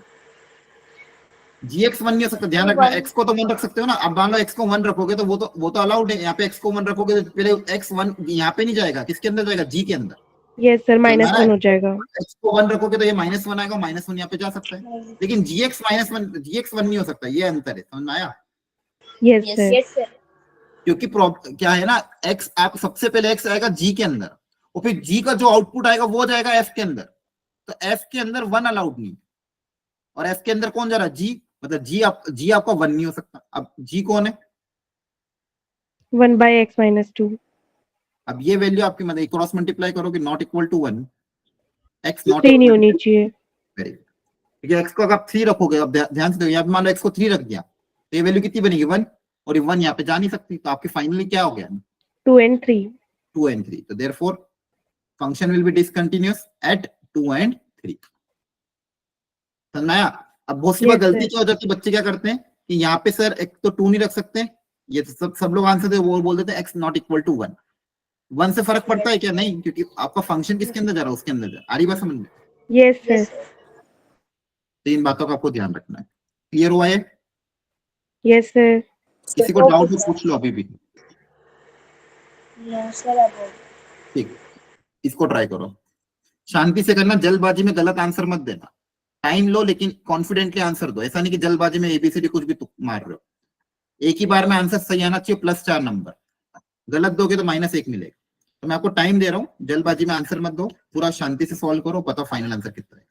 gx 1 नहीं हो सकता, ध्यान रखना। x को तो 1 रख सकते हो ना। अब मान लो x को 1 रखोगे तो वो तो अलाउड है। यहाँ पे x को 1 रखोगे तो पहले x 1 यहाँ पे नहीं जाएगा, किसके अंदर जाएगा, g के अंदर। Yes sir. तो -1 हो जाएगा. x को 1 रखोगे तो ये -1 आएगा, -1 यहाँ पे जा सकता है। लेकिन gx -1 नहीं हो सकता, ये अंतर है, समझ में आया। Yes sir. Yes sir. क्योंकि क्या है ना, x आप सबसे पहले x आएगा g के अंदर, और फिर g का जो आउटपुट आएगा वो जाएगा f के अंदर। तो f के अंदर 1 अलाउड नहीं, और f के अंदर कौन जा रहा है, g, मतलब g आपका 1 नहीं हो सकता। अब g कौन है, 1 by x minus 2. अब ये वैल्यू आपकी, मतलब क्रॉस मल्टीप्लाई करोगे, not equal to 1, x not 3 नहीं होनी चाहिए. Very good. ठीक है, x को अगर आप 3 रखोगे, अब ध्यान से देखो, यहाँ पे मान लो x को 3 रख दिया तो ये वैल्यू कितनी बनेगी, 1, और ये 1 यहाँ पे जा नहीं सकती, तो आपकी फाइनली क्या हो गया, 2 and 3. 2 and 3। तो therefore function will be discontinuous at 2 and 3। समझाया। अब बहुत सी बार Yes, गलती sir. क्या हो जाती है, बच्चे क्या करते हैं कि यहाँ पे सर एक तो 2 नहीं रख सकते, ये तो सब लोग आंसर दे वो बोल देते हैं x नॉट इक्वल टू 1। 1 से फर्क पड़ता है क्या, नहीं, क्योंकि आपका फंक्शन किसके अंदर जा रहा है, उसके अंदर जा रहा है। आ रही बात समझ में। Yes sir. तीन बातों का आपको ध्यान रखना है। क्लियर हुआ है, Yes sir. किसी को डाउट हो पूछ लो अभी भी। ठीक, इसको ट्राई करो, शांति से करना, जल्दबाजी में गलत आंसर मत देना। टाइम लो लेकिन कॉन्फिडेंटली आंसर दो, ऐसा नहीं कि जल्दबाजी में एबीसीडी कुछ भी तुक मार रहे हो। एक ही बार में आंसर सही आना चाहिए, +4 नंबर। गलत दोगे तो -1 मिलेगा। तो मैं आपको टाइम दे रहा हूँ, जल्दबाजी में आंसर मत दो, पूरा शांति से सॉल्व करो, बताओ फाइनल आंसर कितना है।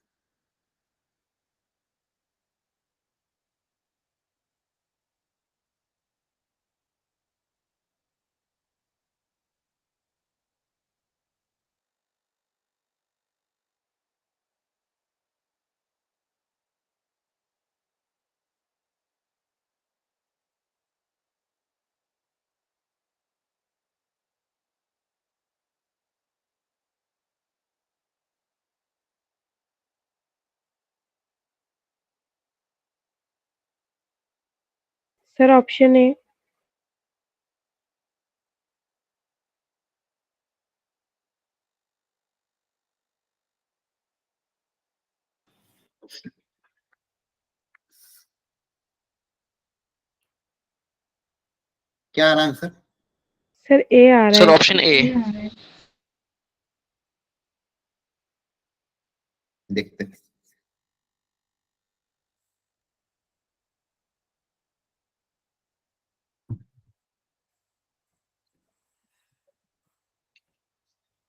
Sir, option A. क्या आ रहा है आंसर, Sir, A आ रहा Sir, है. option A. देखते हैं।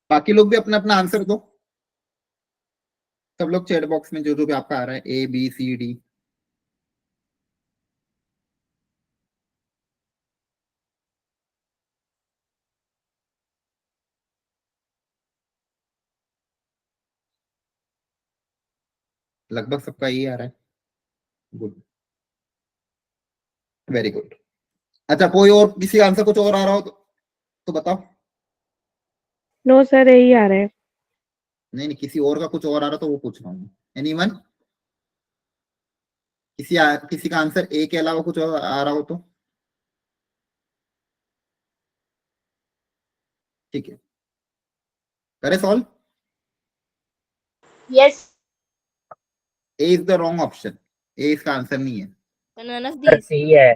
बाकी लोग भी अपना अपना आंसर दो, सब लोग चैट बॉक्स में जो जो भी आपका आ रहा है, ABCD। लगभग सबका ये आ रहा है, गुड, वेरी गुड। अच्छा, कोई और किसी का आंसर कुछ और आ रहा हो तो बताओ। No sir, A ही आ रहा है. नहीं, किसी और का कुछ और आ रहा तो वो पूछ रहा हूँ। एनीवन, किसी का आंसर ए के अलावा कुछ और आ रहा हो तो ठीक है, करे solve. Yes. A is the wrong option, A इसका आंसर नहीं है। None of sir these. C है,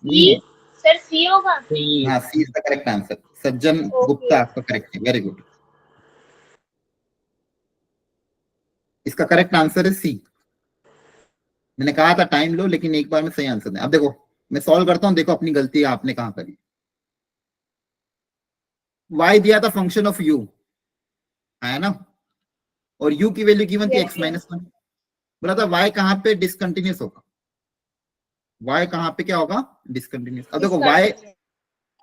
नहीं है। सर सी होगा। सी। हाँ, C is the correct answer. Sajjan Okay. Gupta आपका करेक्ट है, वेरी गुड। इसका करेक्ट आंसर है सी। मैंने कहा था टाइम लो, लेकिन एक बार में सही आंसर दें। अब देखो मैं सॉल्व करता हूं, देखो अपनी गलती आपने कहां करी। y दिया था फंक्शन ऑफ u, है ना, और u की वैल्यू गिवन थी Yes, x माइनस वन। बोला था y कहां पे डिसकंटिन्यूस होगा, y कहां पे क्या होगा, डिसकंटिन्यूस। अब देखो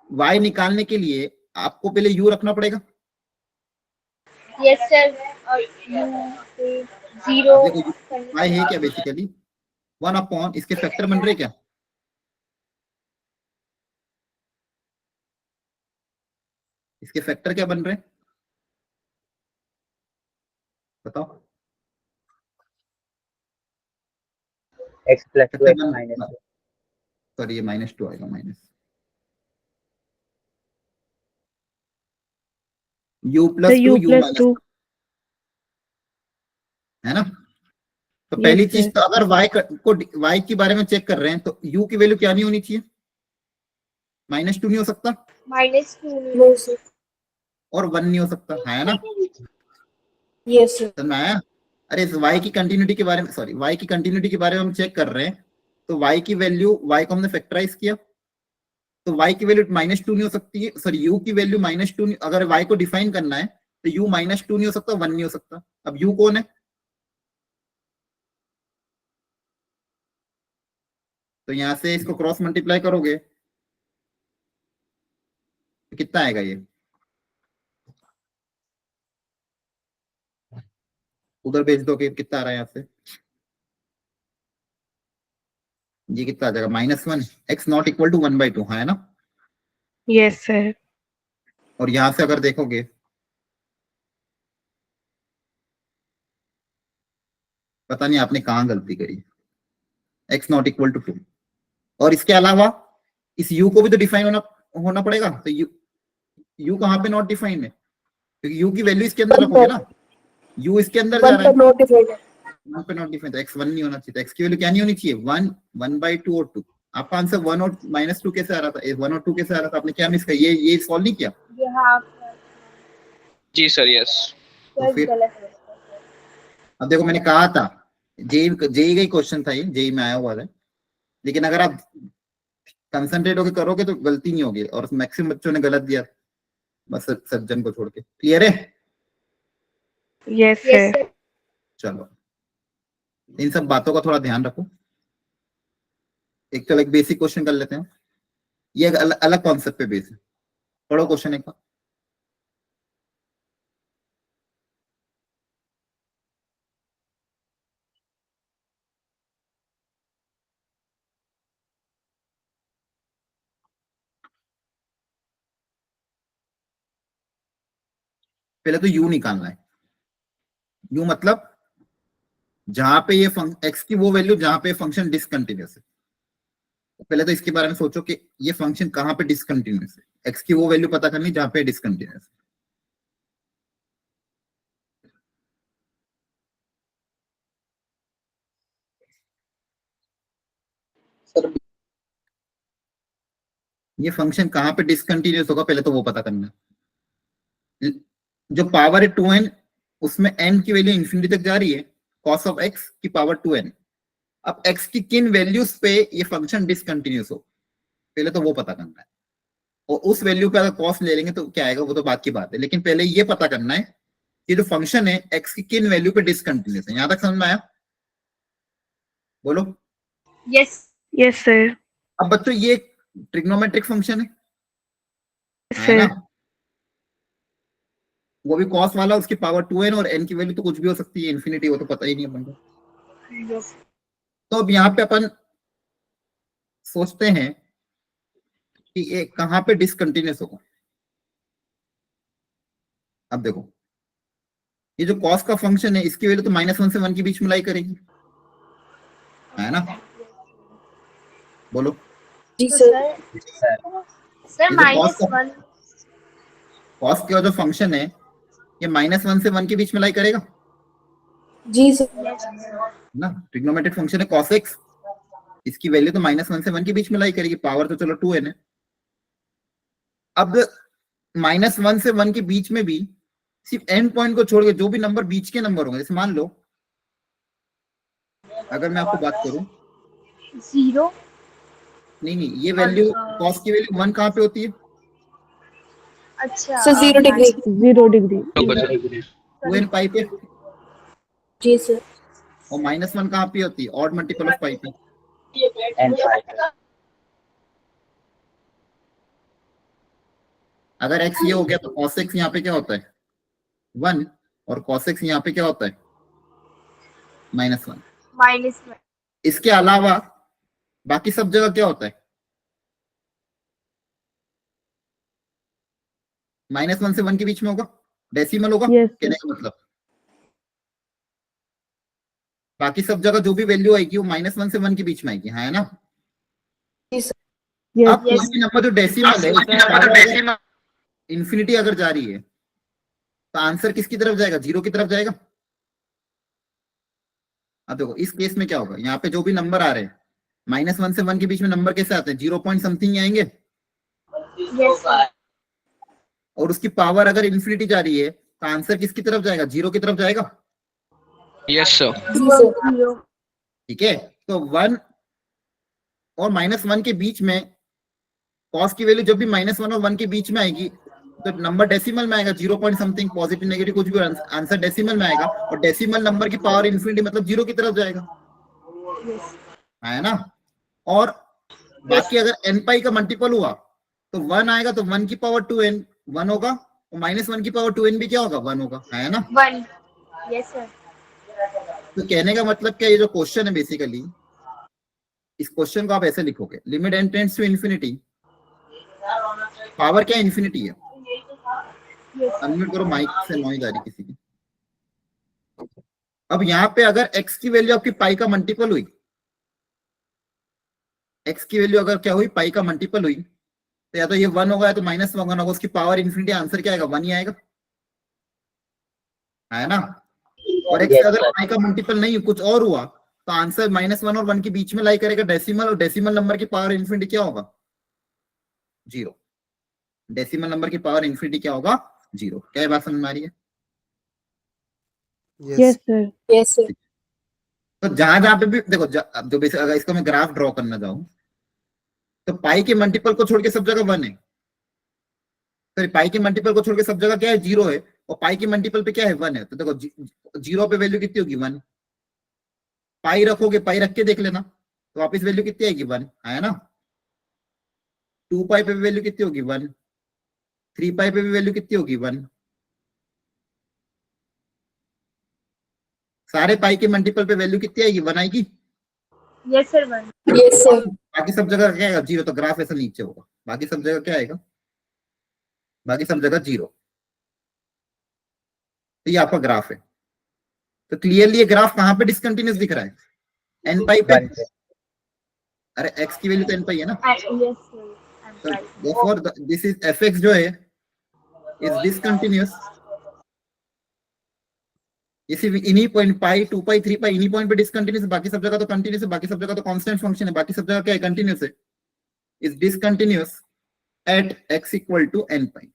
y निकालने के लिए आपको पहले u रखना पड़ेगा। Yes sir. और U जीरो। अब देखो y है क्या, बेसिकली 1 अपॉन इसके फैक्टर बन रहे क्या, इसके फैक्टर क्या बन रहे हैं बताओ। X plus two factor X बन, माइनस टू। सॉरी ये -2 आएगा, minus u The plus U two u plus minus, 2. है ना। तो Yes, पहली sir. चीज तो अगर y के बारे में चेक कर रहे हैं तो u की वैल्यू क्या नहीं होनी चाहिए, -2 नहीं हो सकता -2। No, sir. और 1 नहीं हो सकता, है ना। Yes, sir. समझ में आया। अरे इस y की कंटिन्यूटी के बारे में, सॉरी y की कंटिन्यूटी के बारे में हम चेक कर रहे हैं, तो y की वैल्यू, y को हमने फैक्टराइज किया तो y की वैल्यू -2 नहीं हो सकती है, सॉरी u की वैल्यू -2 अगर y को डिफाइन करना है तो u -2 नहीं हो सकता, 1 नहीं हो सकता। अब u कौन है, तो यहां से इसको क्रॉस मल्टीप्लाई करोगे तो कितना आएगा, ये उधर भेज दोगे कितना आ रहा है यहाँ से, ये कितना आ जाएगा -1, x नॉट इक्वल टू 1/2, है ना। Yes, sir. और यहां से अगर देखोगे पता नहीं आपने कहां गलती करी, x नॉट इक्वल टू 2। और इसके अलावा इस u को भी तो डिफाइन होना पड़ेगा, तो u कहां पे नॉट डिफाइन है, क्योंकि u की वैल्यू इसके अंदर रखोगे ना, u इसके अंदर जा One रहा है, पर not defined है। वहां पे नॉट डिफाइन, तो x 1 नहीं होना चाहिए, तो x की वैल्यू क्या नहीं होनी चाहिए, 1, 1/2 और 2। आपका आंसर 1 और -2 कैसे आ रहा था, 1 और 2 कैसे आ रहा था, आपने क्या मिस किया, ये सॉल्व नहीं किया। ये हाफ जी सर, यस। तो फिर गलत है। अब देखो मैंने कहा था जेई का ही क्वेश्चन था ये, जेई में आया हुआ है, लेकिन अगर आप कंसंट्रेट होकर करोगे तो गलती नहीं होगी, और मैक्सिमम बच्चों ने गलत दिया, बस सज्जन को छोड़ के। क्लियर है, Yes, Yes sir. सर। चलो इन सब बातों का थोड़ा ध्यान रखो। एक चलो एक बेसिक क्वेश्चन कर लेते हैं, ये एक अलग कॉन्सेप्ट पे बेस है। पढ़ो क्वेश्चन एक बार। पहले तो u निकालना है, u मतलब जहां पे ये x की वो वैल्यू जहां पे फंक्शन डिसकंटिन्यूअस है। तो पहले तो इसके बारे में सोचो कि ये फंक्शन कहां पे डिसकंटिन्यूअस है, x की वो वैल्यू पता करनी जहां पे डिसकंटिन्यूअस है। ये फंक्शन कहां पे डिसकंटिन्यूअस होगा पहले तो वो पता करना है। जो पावर है 2n, उसमें n की वैल्यू इंफिनिटी तक जा रही है, cos ऑफ x की पावर 2n। अब x की किन वैल्यूज पे ये फंक्शन डिसकंटिन्यूअस हो, पहले तो वो पता करना है। और उस वैल्यू पे अगर कॉस ले लेंगे तो क्या आएगा वो तो बात की बात है, लेकिन पहले ये पता करना है कि जो फंक्शन है x की किन वैल्यू पे डिसकंटिन्यूअस है। यहां तक समझ में आया, बोलो। Yes Yes, sir. अब बच्चों ये ट्रिग्नोमेट्रिक फंक्शन है Yes, ना, sir. वो भी कॉस वाला, उसकी पावर 2n, और n की वैल्यू तो कुछ भी हो सकती है, इन्फिनिटी, वो तो पता ही नहीं अपन को। yes तो अब यहाँ पे अपन सोचते हैं कि ये कहां पे डिसकंटिन्यूअस होगा। अब देखो ये जो कॉस का फंक्शन है इसकी वैल्यू तो -1 से 1 के बीच में लाई करेगी, है ना। बोलो। जी तो सर। सर ये जो माइनस cos 1 cos का जो फंक्शन है ये -1 से 1 के बीच में लाई करेगा जी सर। ना। ट्रिग्नोमेट्रिक फंक्शन है cos x, इसकी वैल्यू तो -1 से 1 के बीच में लाई करेगी, पावर तो चलो 2n है। अब -1 से 1 के बीच में भी सिर्फ एंड पॉइंट को छोड़ के जो भी नंबर बीच के नंबर होंगे, जैसे मान लो अगर मैं आपको बात करूं, 0 नहीं ये वैल्यू cos की वैल्यू 1 कहाँ पे होती है? अच्छा सर 0 डिग्री। 0 डिग्री। 2n पाई पे। जी सर। और -1 कहाँ पे होती है? ऑड मल्टीपल ऑफ पाई पे। अगर x ये हो गया तो cos x यहाँ पे क्या होता है 1, और cos x यहाँ पे क्या होता है -1। -1 इसके अलावा बाकी सब जगह क्या होता है? -1 से 1 के बीच में होगा, डेसिमल होगा। Yes, sir. कहने का मतलब बाकी सब जगह जो भी वैल्यू आएगी वो -1 से 1 के बीच में आएगी, है ना। Yes. अब कोई भी नंबर जो डेसिमल है, इंफिनिटी अगर जा रही है तो आंसर किसकी तरफ जाएगा? 0 की तरफ जाएगा। अब देखो इस केस में क्या होगा, यहाँ पे जो भी नंबर आ रहे हैं -1 से 1 के बीच में नंबर कैसे आते हैं? 0 पॉइंट समथिंग आएंगे, और उसकी पावर अगर इंफिनिटी जा रही है तो आंसर किसकी तरफ जाएगा? 0 की तरफ जाएगा। Yes, sir. जी सर। ठीक है, तो 1 और -1 के बीच में cos की वैल्यू जब भी -1 और 1 के बीच में आएगी तो नंबर डेसिमल में आएगा, 0 पॉइंट समथिंग, पॉजिटिव नेगेटिव कुछ भी, आंसर डेसिमल में आएगा, और डेसिमल नंबर की पावर इंफिनिटी मतलब 0 की तरफ जाएगा, है ना। और बाकी अगर n पाई का मल्टीपल हुआ तो 1 आएगा, तो 1 की पावर 2n 1 होगा, और -1 की पावर 2n भी क्या होगा? 1 होगा, है ना। 1 यस सर। तो कहने का मतलब क्या, ये जो क्वेश्चन है बेसिकली, इस क्वेश्चन को आप ऐसे लिखोगे, limit n tends to infinity, power क्या इंफिनिटी है। अनम्यूट करो, माइक से नॉइज आ रही किसी की। अब यहाँ पे अगर x की वैल्यू आपकी पाई का मल्टीपल हुई, x की वैल्यू अगर क्या हुई? पाई का मल्टीपल हुई, तो या तो ये 1 होगा या तो -1 होगा, उसकी पावर इंफिनिटी, आंसर क्या आएगा? 1 ही आएगा, है ना। और x अगर पाई का मल्टीपल नहीं कुछ और हुआ तो आंसर -1 और 1 के बीच में लाई करेगा, डेसिमल, और डेसिमल नंबर की पावर इंफिनिटी क्या होगा? 0। डेसिमल नंबर की पावर इंफिनिटी क्या होगा? 0। क्या ये बात समझ में आ रही है? Yes, sir. Yes sir. तो जहां जहां पे भी देखो, अब जो बेसिक अगर इसको मैं ग्राफ ड्रॉ करना चाहूं तो पाई के मल्टीपल को छोड़ के सब जगह 1 है, तो पाई के मल्टीपल को छोड़ के सब जगह क्या है? 0 है, और पाई के मल्टीपल पे क्या है? 1 है। तो देखो 0 पे वैल्यू कितनी होगी? 1। पाई रखोगे, पाई रख के देख लेना, तो वापस वैल्यू कितनी आएगी? 1, है ना। 2 पाई पे भी वैल्यू कितनी होगी? 1। 3 पाई पे भी वैल्यू कितनी होगी? 1। सारे पाई के मल्टीपल पे वैल्यू कितनी आएगी? 1 आएगी। Yes sir 1 yes sir. बाकी सब जगह क्या आएगा? 0। तो ग्राफ ऐसा नीचे होगा, बाकी सब जगह क्या आएगा? बाकी सब जगह 0। तो ये आपका ग्राफ है। तो क्लियरली ये ग्राफ कहां पे डिसकंटिन्यूअस दिख रहा है? n पाई पे। अरे x की वैल्यू तो n पाई है ना, यस तो sir. therefore this is fx जो है इज डिसकंटिन्यूअस। इसी इन्हीं पॉइंट पाई 2 पाई 3 पाई इन्हीं पॉइंट पे डिसकंटिन्यूअस, बाकी सब जगह तो कंटिन्यूअस है, बाकी सब जगह तो कांस्टेंट फंक्शन है, बाकी सब जगह क्या है? कंटिन्यूअस है। Is discontinuous at x equal to n pi,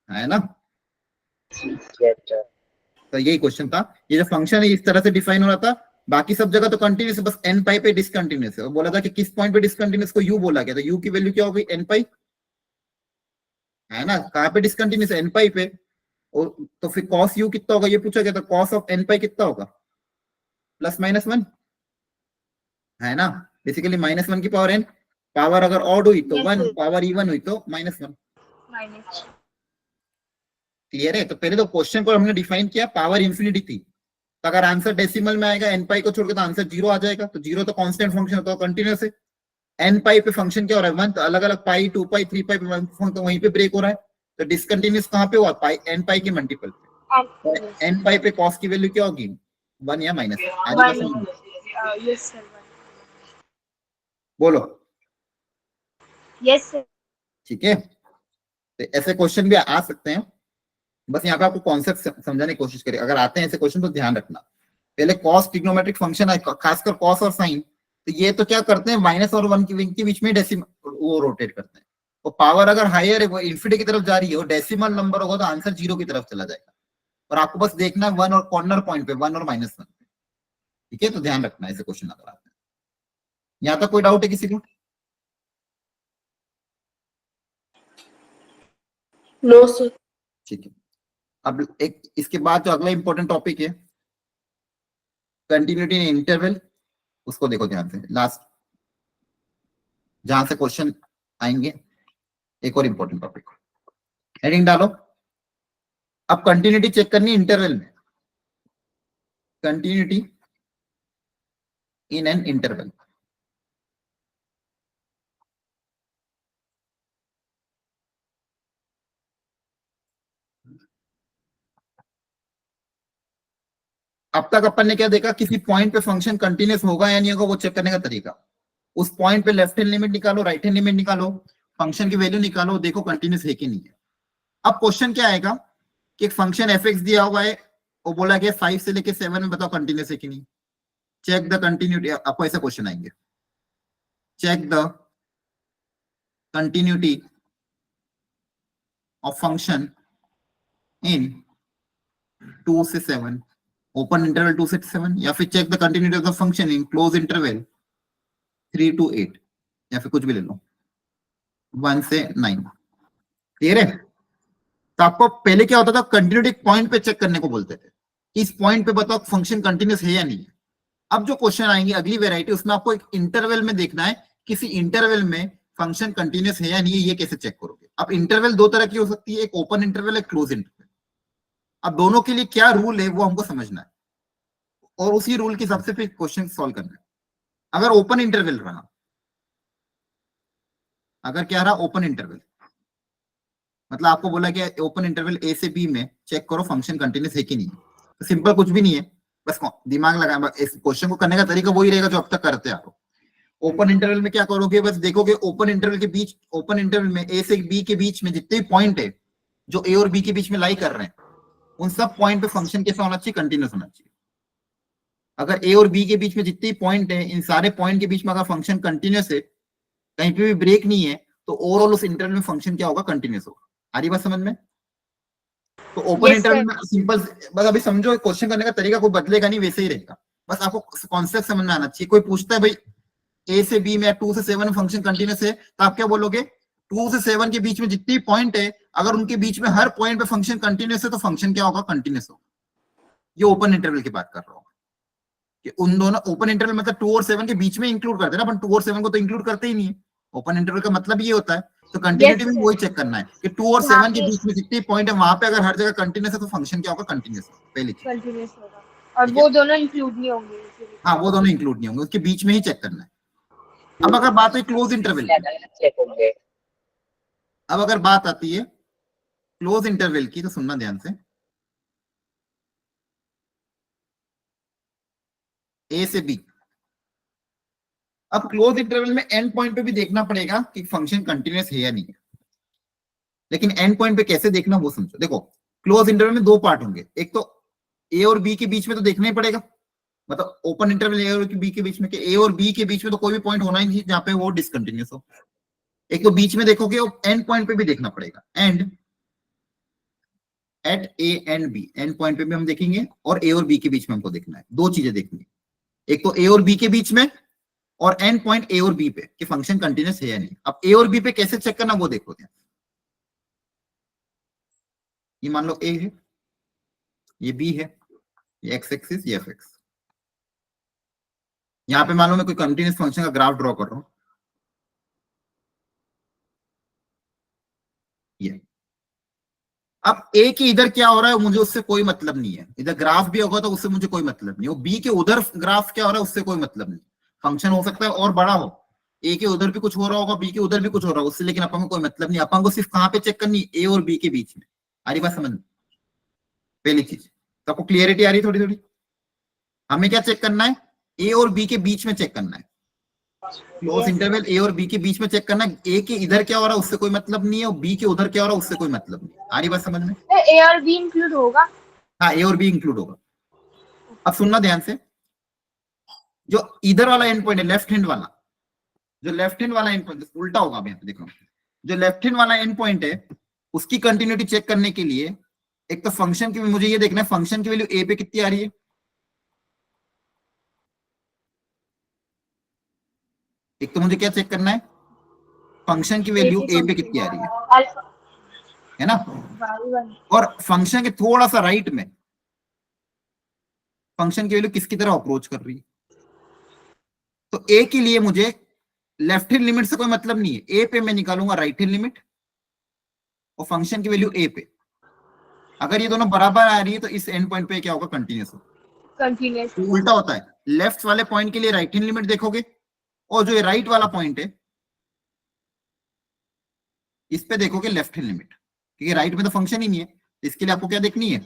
है ना। तो यही क्वेश्चन था। ये जो फंक्शन है इस तरह से डिफाइन हो रहा था, बाकी सब जगह तो कंटिन्यूअस है, बस n पाई पे डिसकंटिन्यूअस है। और बोला था कि किस पॉइंट पे डिसकंटिन्यूअस को u बोला गया, तो u की वैल्यू क्या हो गई? n पाई, है ना। कहाँ पे डिसकंटिन्यूअस है? n पाई पे। और तो फिर cos u कितना होगा ये पूछा गया, तो cos ऑफ n पाई कितना होगा? +-1, है ना। बेसिकली -1 की पावर n, पावर अगर ऑड हुई तो 1, पावर इवन हुई तो -1। क्लियर है। तो पहले तो क्वेश्चन को हमने डिफाइन किया, पावर इंफिनिटी थी, तो अगर आंसर डेसिमल में आएगा n पाई को छोड़कर तो आंसर 0 आ जाएगा। तो 0 तो कांस्टेंट फंक्शन होता है, कंटिन्यूअस है। n पाई पे फंक्शन क्या हो रहा है? 1। तो अलग अलग पाई 2 पाई 3 पाई पे तो वहीं पे ब्रेक हो रहा है। तो डिसकंटिन्यूअस कहाँ पे हुआ? पाई n पाई के मल्टीपल पे। n पाई पे cos की वैल्यू क्या होगी? 1 या माइनस। यस सर बोलो। Yes, sir. ठीक है, तो ऐसे क्वेश्चन भी आ सकते हैं, बस यहाँ पे आपको कॉन्सेप्ट समझाने की कोशिश करिए। अगर आते हैं ऐसे क्वेश्चन तो ध्यान रखना, पहले कॉस ट्रिग्नोमेट्रिक फंक्शन है, खासकर कॉस और साइन, तो ये तो क्या करते हैं, माइनस और वन के बीच में डेसिमल वो रोटेट करते हैं। तो पावर अगर हायर है, वो इन्फिनिटी की तरफ जा रही है, और डेसिमल नंबर होगा तो आंसर 0 की तरफ चला जाएगा। और आपको बस देखना है वन और कॉर्नर पॉइंट पे, 1 और -1 पे। ठीक है, तो ध्यान रखना ऐसे क्वेश्चन अगर आते हैं। यहाँ तक कोई डाउट है किसी को? No, sir. ठीक है, अब एक इसके बाद जो अगला इंपॉर्टेंट टॉपिक है, कंटिन्यूटी इन इंटरवल, उसको देखो ध्यान से, लास्ट जहां से क्वेश्चन आएंगे। एक और इंपॉर्टेंट टॉपिक, हेडिंग डालो। अब कंटिन्यूटी चेक करनी इंटरवल में, कंटिन्यूटी इन एन इंटरवल। अब तक अपन ने क्या देखा, किसी पॉइंट पे फंक्शन कंटिन्यूस होगा या नहीं होगा वो चेक करने का तरीका। उस पॉइंट पे लेफ्ट हैंड लिमिट निकालो, राइट हैंड लिमिट निकालो, फंक्शन की वैल्यू निकालो, देखो कंटिन्यूस है कि नहीं है। अब क्वेश्चन क्या आएगा कि एक फंक्शन एफ एक्स दिया हुआ है, वो बोला गया 5 से लेके 7 में, बताओ कंटिन्यूस है कि नहीं। चेक द कंटिन्यूटी, आपको ऐसा क्वेश्चन आएंगे, check the continuity of function in 2 से 7, ओपन इंटरवल 2 से 7, या फिर check the continuity of the function in close interval 3 to 8, या फिर कुछ भी ले लो 1 से 9। क्लियर है? तो आपको पहले क्या होता था, कंटिन्यूटी पॉइंट पे चेक करने को बोलते थे, इस पॉइंट पे बताओ फंक्शन कंटिन्यूस है या नहीं है। अब जो क्वेश्चन आएंगे अगली वेराइटी, उसमें आपको एक इंटरवल में देखना है, किसी इंटरवल में फंक्शन कंटिन्यूस है या नहीं है, ये कैसे चेक करोगे। अब इंटरवल दो तरह की हो सकती है, एक ओपन इंटरवल, एक क्लोज इंटरवल। अब दोनों के लिए क्या रूल है वो हमको समझना है, और उसी रूल के हिसाब से फिर क्वेश्चन सॉल्व करना है। अगर ओपन इंटरवल रहा, अगर क्या रहा ओपन इंटरवल, मतलब आपको बोला गया ओपन इंटरवल ए से बी में चेक करो फंक्शन कंटिन्यूस है कि नहीं, तो सिंपल कुछ भी नहीं है, बस दिमाग लगा, इस क्वेश्चन को करने का तरीका वही रहेगा जो अब तक करते आ रहे हो। ओपन इंटरवल में क्या करोगे, बस देखोगे ओपन इंटरवल के बीच, ओपन इंटरवल में ए से बी के बीच में जितने पॉइंट है जो ए और बी के बीच में लाई कर रहे हैं, उन सब पॉइंट पे फंक्शन कैसा होना चाहिए, कंटिन्यूस होना चाहिए। अगर ए और बी के बीच में जितने पॉइंट है, इन सारे पॉइंट के बीच में अगर फंक्शन कंटिन्यूस है, कहीं पे भी ब्रेक नहीं है, तो ओवरऑल उस इंटरवल में फंक्शन क्या होगा, कंटिन्यूस होगा। आ रही बात समझ में? तो ओपन Yes, इंटरवल sir. में सिंपल, बस अभी समझो क्वेश्चन करने का तरीका कोई बदलेगा नहीं, वैसे ही रहेगा, बस आपको कॉन्सेप्ट समझ में आना चाहिए। कोई पूछता है भाई ए से बी में 2 से 7 में फंक्शन कंटिन्यूस है, तो आप क्या बोलोगे, 2 से 7 के बीच में जितनी पॉइंट है, अगर उनके बीच में हर पॉइंट पे फंक्शन कंटिन्यूस है, तो फंक्शन क्या होगा, कंटिन्यूस होगा। ये ओपन इंटरवल की बात कर रहा हूँ कि उन दोनों, ओपन इंटरवल मतलब 2 और 7 के बीच में इंक्लूड करते हैं ना, अपन 2 और 7 को तो इंक्लूड करते ही नहीं है। ओपन इंटरवल का मतलब ये होता है, तो कंटिन्यूटी Yes, में sir. वही चेक करना है कि 2 और वहाँ 7 के पे बीच में जितने पॉइंट है, वहां पे अगर हर जगह कंटिन्यूस है, तो फंक्शन क्या होगा, कंटिन्यूस होगा, पहली चीज। कंटिन्यूस होगा, और ठीक है? वो दोनों इंक्लूड नहीं होंगे इसीलिए। हाँ, वो दोनों इंक्लूड नहीं होंगे, उसके बीच में ही चेक करना है। अब अगर बात हुई क्लोज इंटरवल की, अब अगर बात आती है क्लोज इंटरवल की, तो सुनना ध्यान से, ए से बी। अब क्लोज इंटरवल में एंड पॉइंट पे भी देखना पड़ेगा कि फंक्शन कंटिन्यूस है या नहीं है, लेकिन एंड पॉइंट पे कैसे देखना वो समझो। देखो, क्लोज इंटरवल में दो पार्ट होंगे, एक तो ए और बी के बीच में तो देखना ही पड़ेगा, मतलब ओपन इंटरवल ए और बी के बीच में, कि ए और बी के बीच में तो कोई भी पॉइंट होना ही नहीं जहां पे वो डिसकंटिन्यूस हो। एक तो बीच में देखोगे, और एंड पॉइंट पे भी देखना पड़ेगा, end at A and B, end point पे भी हम देखेंगे, और ए और बी के बीच में हमको देखना है। दो चीजें देखनी है, एक तो ए और बी के बीच में, और एंड पॉइंट ए और बी पे कि फंक्शन कंटिन्यूस है या नहीं। अब ए और बी पे कैसे चेक करना वो देखो। ये मान लो ए है, ये बी है, ये एक्स एक्सिस, ये एफ एक्स। यहां पे मान लो मैं कोई कंटिन्यूस फंक्शन का ग्राफ ड्रॉ कर रहा हूं, ये। अब ए की इधर क्या हो रहा है मुझे उससे कोई मतलब नहीं है, इधर ग्राफ भी होगा तो उससे मुझे कोई मतलब नहीं, वो बी के उधर ग्राफ क्या हो रहा है उससे कोई मतलब नहीं। फंक्शन हो सकता है और बड़ा हो, ए के उधर भी कुछ हो रहा होगा, बी के उधर भी कुछ हो रहा होगा उससे, लेकिन अपन को कोई मतलब नहीं। अपन को सिर्फ कहां पे चेक करनी, ए और बी के बीच में। आ रही बात समझ में? पहली चीज तो आपको क्लियरिटी आ रही थोड़ी थोड़ी। हमें क्या चेक करना है, ए और बी के बीच में चेक करना है। क्लोज इंटरवल ए और बी के बीच में चेक करना, ए के इधर क्या हो रहा है उससे कोई मतलब नहीं है, और बी के उधर क्या हो रहा है उससे कोई मतलब नहीं है। आ रही बात समझ में? ए और बी इंक्लूड होगा। हाँ, ए और बी इंक्लूड होगा। अब सुनना ध्यान से, जो इधर वाला एंड पॉइंट है लेफ्ट हैंड वाला, जो लेफ्ट हैंड वाला एंड पॉइंट उल्टा होगा, अब यहाँ पे देखो, जो लेफ्ट हैंड वाला एंड पॉइंट है उसकी कंटिन्यूटी चेक करने के लिए एक तो फंक्शन की, मुझे ये देखना है फंक्शन की वैल्यू ए पे कितनी आ रही है। एक तो मुझे क्या चेक करना है, फंक्शन की वैल्यू ए पे कितनी आ रही है, अल्फा है ना। y1। और फंक्शन के थोड़ा सा राइट में फंक्शन की वैल्यू किसकी तरह अप्रोच कर रही है। तो ए के लिए मुझे लेफ्ट हैंड लिमिट से कोई मतलब नहीं है, ए पे मैं निकालूंगा राइट हैंड लिमिट और फंक्शन की वैल्यू ए पे। अगर ये दोनों बराबर आ रही है तो इस एंड पॉइंट पे क्या होगा, कंटिन्यूस होगा। कंटिन्यूस उल्टा होता है, लेफ्ट वाले पॉइंट के लिए राइट हैंड लिमिट देखोगे, और जो ये राइट वाला पॉइंट है इस पे देखोगे लेफ्ट हैंड लिमिट, क्योंकि राइट में तो फंक्शन ही नहीं है, इसके लिए आपको क्या देखनी है,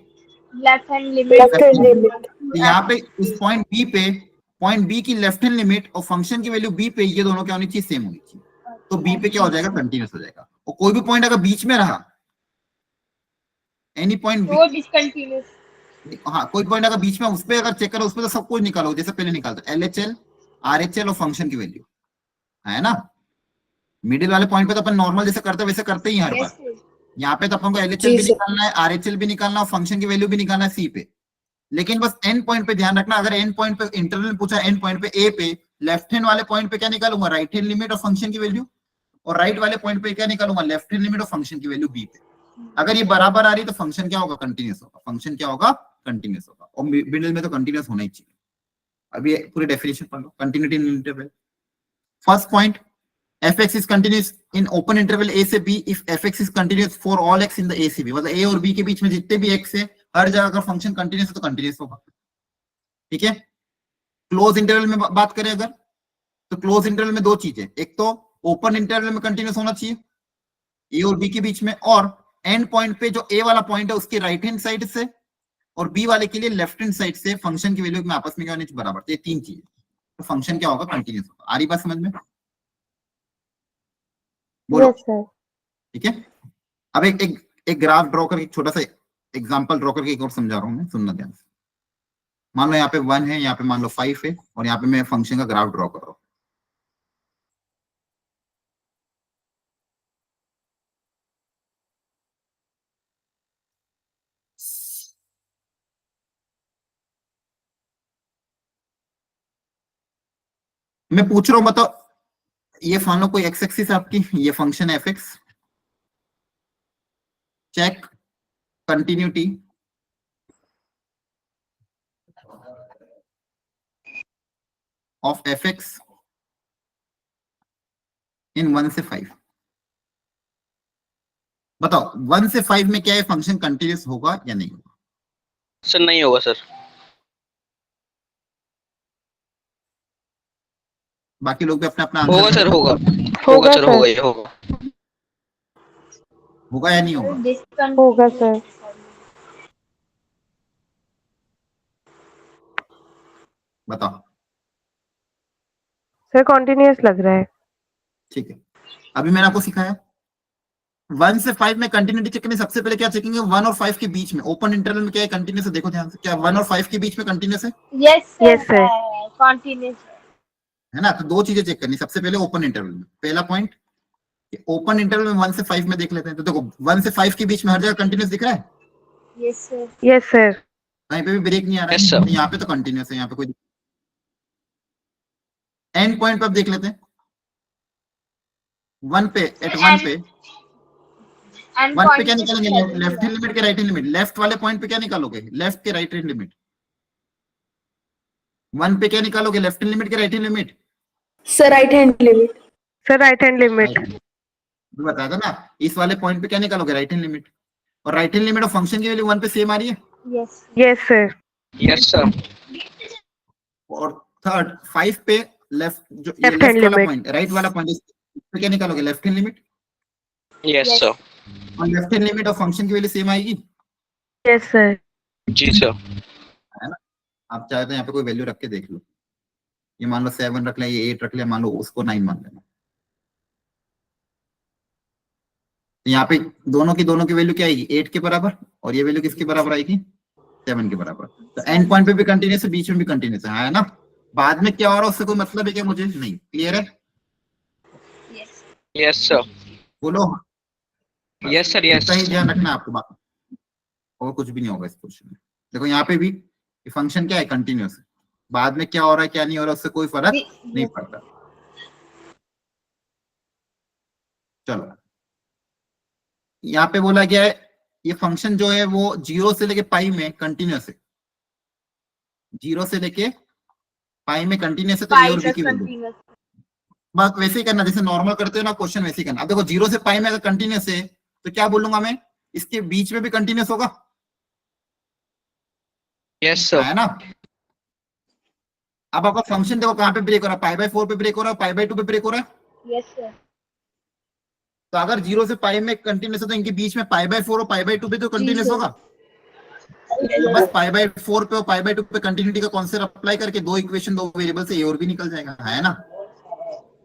left hand limit. Left hand limit. तो यहाँ पे इस पॉइंट बी पे, पॉइंट बी की लेफ्ट हैंड लिमिट और फंक्शन की वैल्यू बी पे, ये दोनों क्या होनी चाहिए, सेम होनी चाहिए। तो बी पे क्या हो जाएगा, कंटिन्यूस हो जाएगा। और कोई भी पॉइंट अगर बीच में रहा, एनी पॉइंट, वो डिसकंटिन्यूस। हाँ कोई पॉइंट अगर बीच में, उस पे अगर चेक करो, उस पे तो सब कुछ निकालो जैसे पहले निकालते, LHL RHL और फंक्शन की वैल्यू, है ना। मिडिल वाले पॉइंट पे तो अपन नॉर्मल जैसे करते वैसे करते ही हर बार। यहाँ पे तो अपन को LHL भी निकालना है, RHL भी निकालना है और फंक्शन की वैल्यू भी निकालना है सी पे। लेकिन बस एंड पॉइंट पे ध्यान रखना, अगर एंड पॉइंट पे इंटरवल में पूछा, एंड पॉइंट पे ए पे लेफ्ट हैंड वाले पॉइंट पे क्या निकालूंगा, राइट हैंड लिमिट और फंक्शन की वैल्यू, और राइट वाले पॉइंट पे क्या निकालूंगा, लेफ्ट हैंड लिमिट और फंक्शन की वैल्यू बी पे। अगर ये बराबर आ रही तो फंक्शन क्या होगा, कंटिन्यूस होगा। फंक्शन क्या होगा, कंटिन्यूस होगा। और मिडिल में तो कंटिन्यूस होना ही चाहिए। अब ये पूरी डेफिनेशन पढ़ लो, continuity in interval. First point, fx is continuous in open interval a से b if fx is continuous for all x in the a से b, मतलब a और b के बीच में जितने भी x है हर जगह अगर फंक्शन कंटिन्यूस है तो कंटिन्यूस होगा। ठीक है। क्लोज इंटरवल में बात करें अगर, तो क्लोज इंटरवल में दो चीजें, एक तो ओपन इंटरवल में कंटिन्यूस होना चाहिए a और b के बीच में, और एंड पॉइंट पे जो a वाला पॉइंट है उसके राइट हैंड साइड से और b वाले के लिए लेफ्ट हैंड साइड से फंक्शन की वैल्यू में आपस में क्या होनी चाहिए, बराबर। ये तीन चीजें, तो फंक्शन क्या होगा, कंटिन्यूस होगा। आ रही बात समझ में? बोलो। Yes, sir. ठीक है। अब एक ग्राफ ड्रॉ करके, छोटा सा एग्जांपल ड्रॉ करके एक और समझा रहा हूं मैं, सुनना ध्यान से। मान लो यहाँ पे 1 है, यहाँ पे मान लो 5 है, और यहाँ पे मैं फंक्शन का ग्राफ ड्रॉ कर रहा हूं। मैं पूछ रहा हूं, बताओ, ये मान लो कोई एक्स एक्सिस आपकी, ये function f x, check continuity of F x in 1 से 5। बताओ 1 से 5 में क्या है, फंक्शन कंटिन्यूस होगा या नहीं होगा? सर नहीं होगा सर। बाकी लोग भी अपना अपना होगा आंसर सर, होगा होगा सर, सर। होगा, ये होगा। होगा या नहीं होगा? होगा सर। बताओ। सर कॉन्टिन्यूस लग रहा है। ठीक है। अभी मैंने आपको सिखाया 1 से 5 में कंटिन्यूटी चेक करने सबसे पहले क्या चेकिंग है, 1 और 5 के बीच में ओपन इंटरवल में क्या है, कंटिन्यूस है। देखो ध्यान से, क्या 1 और 5 के बीच में कंटिन्यूस है? Yes Yes, sir. कंटिन्यूस है ना। तो दो चीजें चेक करनी, सबसे पहले ओपन इंटरवल में। पहला पॉइंट, ओपन इंटरवल में 1 से 5 में देख लेते हैं। तो देखो 1 से 5 के बीच में हर जगह कंटिन्यूस दिख रहा है, यस सर। Yes sir. कहीं पे भी ब्रेक नहीं आ रहा Yes, है। sir. तो यहाँ पे तो कंटिन्यूस है, यहाँ पे कोई एंड पॉइंट पे अब देख लेते हैं। 1 पे, एट 1 पे, एंड 1 पे क्या निकालेंगे, लेफ्ट हैंड लिमिट के राइट हैंड लिमिट। लेफ्ट वाले पॉइंट पे क्या निकालोगे, लेफ्ट के राइट हैंड लिमिट। 1 पे क्या निकालोगे, लेफ्ट हैंड लिमिट के right hand limit. Sir right hand limit. Sir right hand limit. बताया था ना, इस वाले पॉइंट पे क्या निकालोगे, राइट हैंड लिमिट। और right hand limit of function की वैल्यू 1 पे सेम आ रही है। Yes yes sir. Yes sir. और थर्ड 5 पे लेफ्ट, जो ये Left hand लेफ्ट वाला limit. पॉइंट, राइट वाला पॉइंट, इस पे क्या निकालोगे, left hand limit. Yes sir. और left hand limit of function की वैल्यू सेम आएगी, यस सर। जी सर। है ना। आप चाहे तो यहाँ पे कोई वैल्यू रख के देख लो। ये मान लो 7 रख लिया, ये 8 रख लिया, मान लो उसको 9 मान लेना। तो यहाँ पे दोनों की वैल्यू क्या आएगी, 8 के बराबर, और ये वैल्यू किसके बराबर आएगी, 7 के बराबर। तो एंड पॉइंट पे भी कंटिन्यूस है, बीच में भी कंटिन्यूस है ना। बाद में क्या हो रहा है उससे कोई मतलब है क्या मुझे, नहीं। क्लियर है? Yes. Yes, sir. बोलो। Yes, sir. Yes. इतना ही ध्यान रखना है आपको, बात और कुछ भी नहीं होगा इस क्वेश्चन में। देखो यहाँ पे भी फंक्शन क्या है, कंटिन्यूस है, बाद में क्या हो रहा है क्या नहीं हो रहा उससे कोई फर्क नहीं पड़ता। चलो यहाँ पे बोला गया है ये फंक्शन जो है वो 0 से लेके पाई में कंटिन्यूस है, 0 से लेके पाई में कंटिन्यूस है। तो ए और बी की वैल्यू Continuous. बात वैसे ही करना जैसे नॉर्मल करते हो ना, क्वेश्चन वैसे ही करना। अब देखो 0 से पाई में अगर कंटिन्यूस है तो क्या बोलूंगा मैं, इसके बीच में भी कंटिन्यूस होगा, Yes, sir. है ना। अब आपका फंक्शन देखो कहाँ पे ब्रेक हो रहा है, पाई/4 पे ब्रेक हो रहा है, पाई/2 पे ब्रेक हो रहा है। Yes, sir. तो अगर 0 से पाई में कंटिन्यूस है तो इनके बीच में पाई/4 और पाई/2 पे तो कंटिन्यूस sir. होगा। तो बस पाई/4 पे और पाई/2 पे कंटिन्यूटी का कॉन्सेप्ट अप्लाई करके दो इक्वेशन, दो वेरिएबल से ए और बी निकल जाएगा, है ना।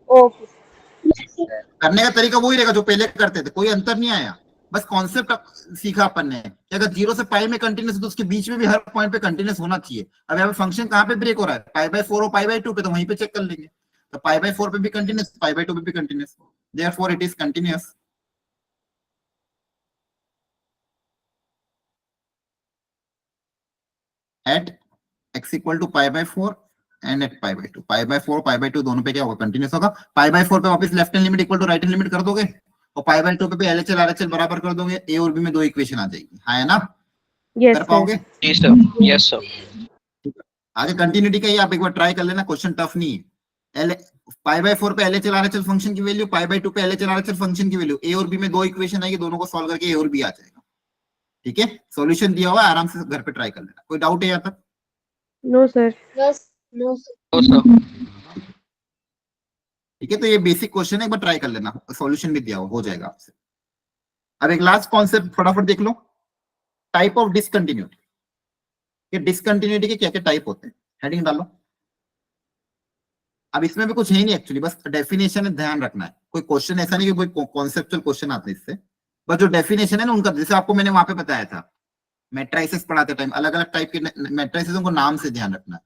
Okay. करने का तरीका वही रहेगा जो पहले करते थे, कोई अंतर नहीं आया, बस कॉन्सेप्ट सीखा अपन ने कि अगर 0 से पाई में कंटिन्यूस है तो उसके बीच में भी हर पॉइंट पे कंटिन्यूस होना चाहिए। अब यहाँ पे फंक्शन कहाँ पे ब्रेक हो रहा है, पाई/4 और पाई/2 पे, तो वहीं पे चेक कर लेंगे। तो पाई/4 पे भी कंटिन्यूस, पाई/2 पे भी continuous, therefore it is continuous. At x equal to पाई/4 एंड एट पाई/2, पाई/4 पाई/2 दोनों पे क्या होगा, कंटिन्यूस होगा। पाई/4 पे वापस left hand limit equal to right hand limit कर दोगे, और पाई/2 पे भी LHL RHL बराबर कर दोगे, ए और बी में दो इक्वेशन आ जाएगी, है ना। Yes, कर sir. पाओगे? Yes, sir. Yes, sir. आगे कंटिन्यूटी का ही आप एक बार ट्राई कर लेना, क्वेश्चन टफ नहीं है। पाई/4 पे LHL RHL फंक्शन की वैल्यू, पाई/2 पे LHL RHL फंक्शन की वैल्यू, ए और बी में दो इक्वेशन आएगी, दोनों को सॉल्व करके ए और बी आ जाएगा। ठीक है, सॉल्यूशन दिया हुआ है, आराम से घर पे ट्राई कर लेना। कोई डाउट है यहाँ तक? No, sir. No, no, sir. No, sir. ठीक है, तो ये बेसिक क्वेश्चन है, एक बार ट्राई कर लेना, सॉल्यूशन भी दिया हुआ हो जाएगा आपसे। अब एक लास्ट कॉन्सेप्ट फटाफट देख लो, टाइप ऑफ डिसकंटिन्यूटी। ये डिसकंटिन्यूटी के क्या क्या टाइप होते हैं, हेडिंग डालो। अब इसमें भी कुछ है नहीं एक्चुअली, बस डेफिनेशन है, ध्यान रखना है। कोई क्वेश्चन ऐसा नहीं कि कोई कॉन्सेप्चुअल क्वेश्चन आते हैं इससे, बस जो डेफिनेशन है ना उनका, जैसे आपको मैंने वहां पे बताया था मैट्राइसेस पढ़ाते टाइम, अलग अलग टाइप के मैट्राइसेस को नाम से ध्यान रखना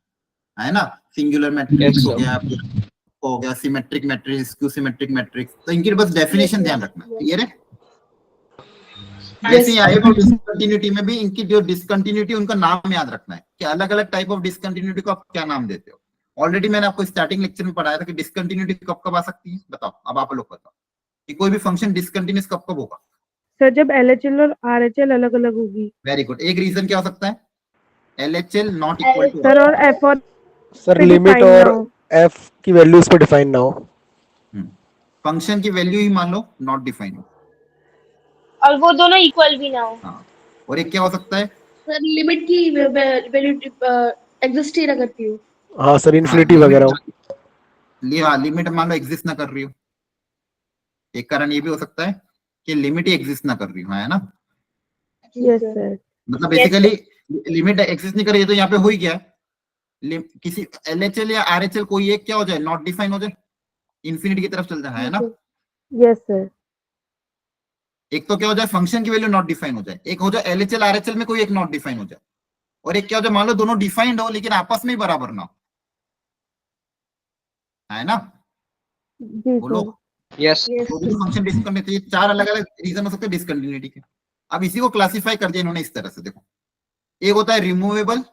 है ना। सिंगुलर मैट्रिक्स Yes, हो sir. गया, हो गया symmetric matrix, skew symmetric matrix, तो इनकी बस डेफिनेशन ध्यान रखना। क्लियर है? वैसे ही आएगा डिसकंटिन्यूटी में भी इनकी जो डिसकंटिन्यूटी उनका नाम याद रखना है कि अलग अलग टाइप ऑफ डिसकंटिन्यूटी को आप क्या नाम देते हो। ऑलरेडी मैंने आपको स्टार्टिंग लेक्चर में पढ़ाया था कि डिसकंटिन्यूटी कब कब आ सकती है, बताओ अब आप लोग बताओ कि कोई भी फंक्शन डिसकंटिन्यूस कब कब होगा। सर जब LHL और RHL अलग अलग होगी। वेरी गुड, एक रीजन क्या हो सकता है, LHL not equal to, sir और F और सर पे लिमिट define और ना हो। एफ की वैल्यू उस पर डिफाइन ना हो। फंक्शन की वैल्यू ही मान लो नॉट डिफाइन हो। और वो दोनों इक्वल भी ना हो। हाँ, और एक क्या हो सकता है, सर लिमिट की वैल्यू एग्जिस्ट ही ना करती हो। हाँ सर, इन्फिनिटी वगैरह हो। लिमिट मान लो एग्जिस्ट ना कर रही हो। एक कारण ये भी हो सकता है कि लिमिट ही एग्जिस्ट ना कर रही हो, है ना। Yes, sir. मतलब बेसिकली लिमिट एग्जिस्ट नहीं कर रही है, तो यहाँ पे हो ही गया किसी LHL या RHL कोई एक क्या हो जाए, नॉट डिफाइन हो जाए, इन्फिनिटी की तरफ चल जाए, है ना। Yes, sir. एक तो क्या हो जाए, फंक्शन की वैल्यू नॉट डिफाइन हो जाए, एक हो जाए LHL RHL में कोई एक नॉट डिफाइन हो जाए, और एक क्या हो जाए, मान लो दोनों डिफाइंड हो लेकिन आपस में ही बराबर ना हो, है ना। जी बोलो, सर। Yes. तो भी फंक्शन डिसकंटिन्यूटी, ये चार अलग अलग रीजन हो सकते हैं डिसकंटिन्यूटी के। अब इसी को क्लासिफाई कर दिया इन्होंने इस तरह से, देखो एक होता है रिमूवेबल,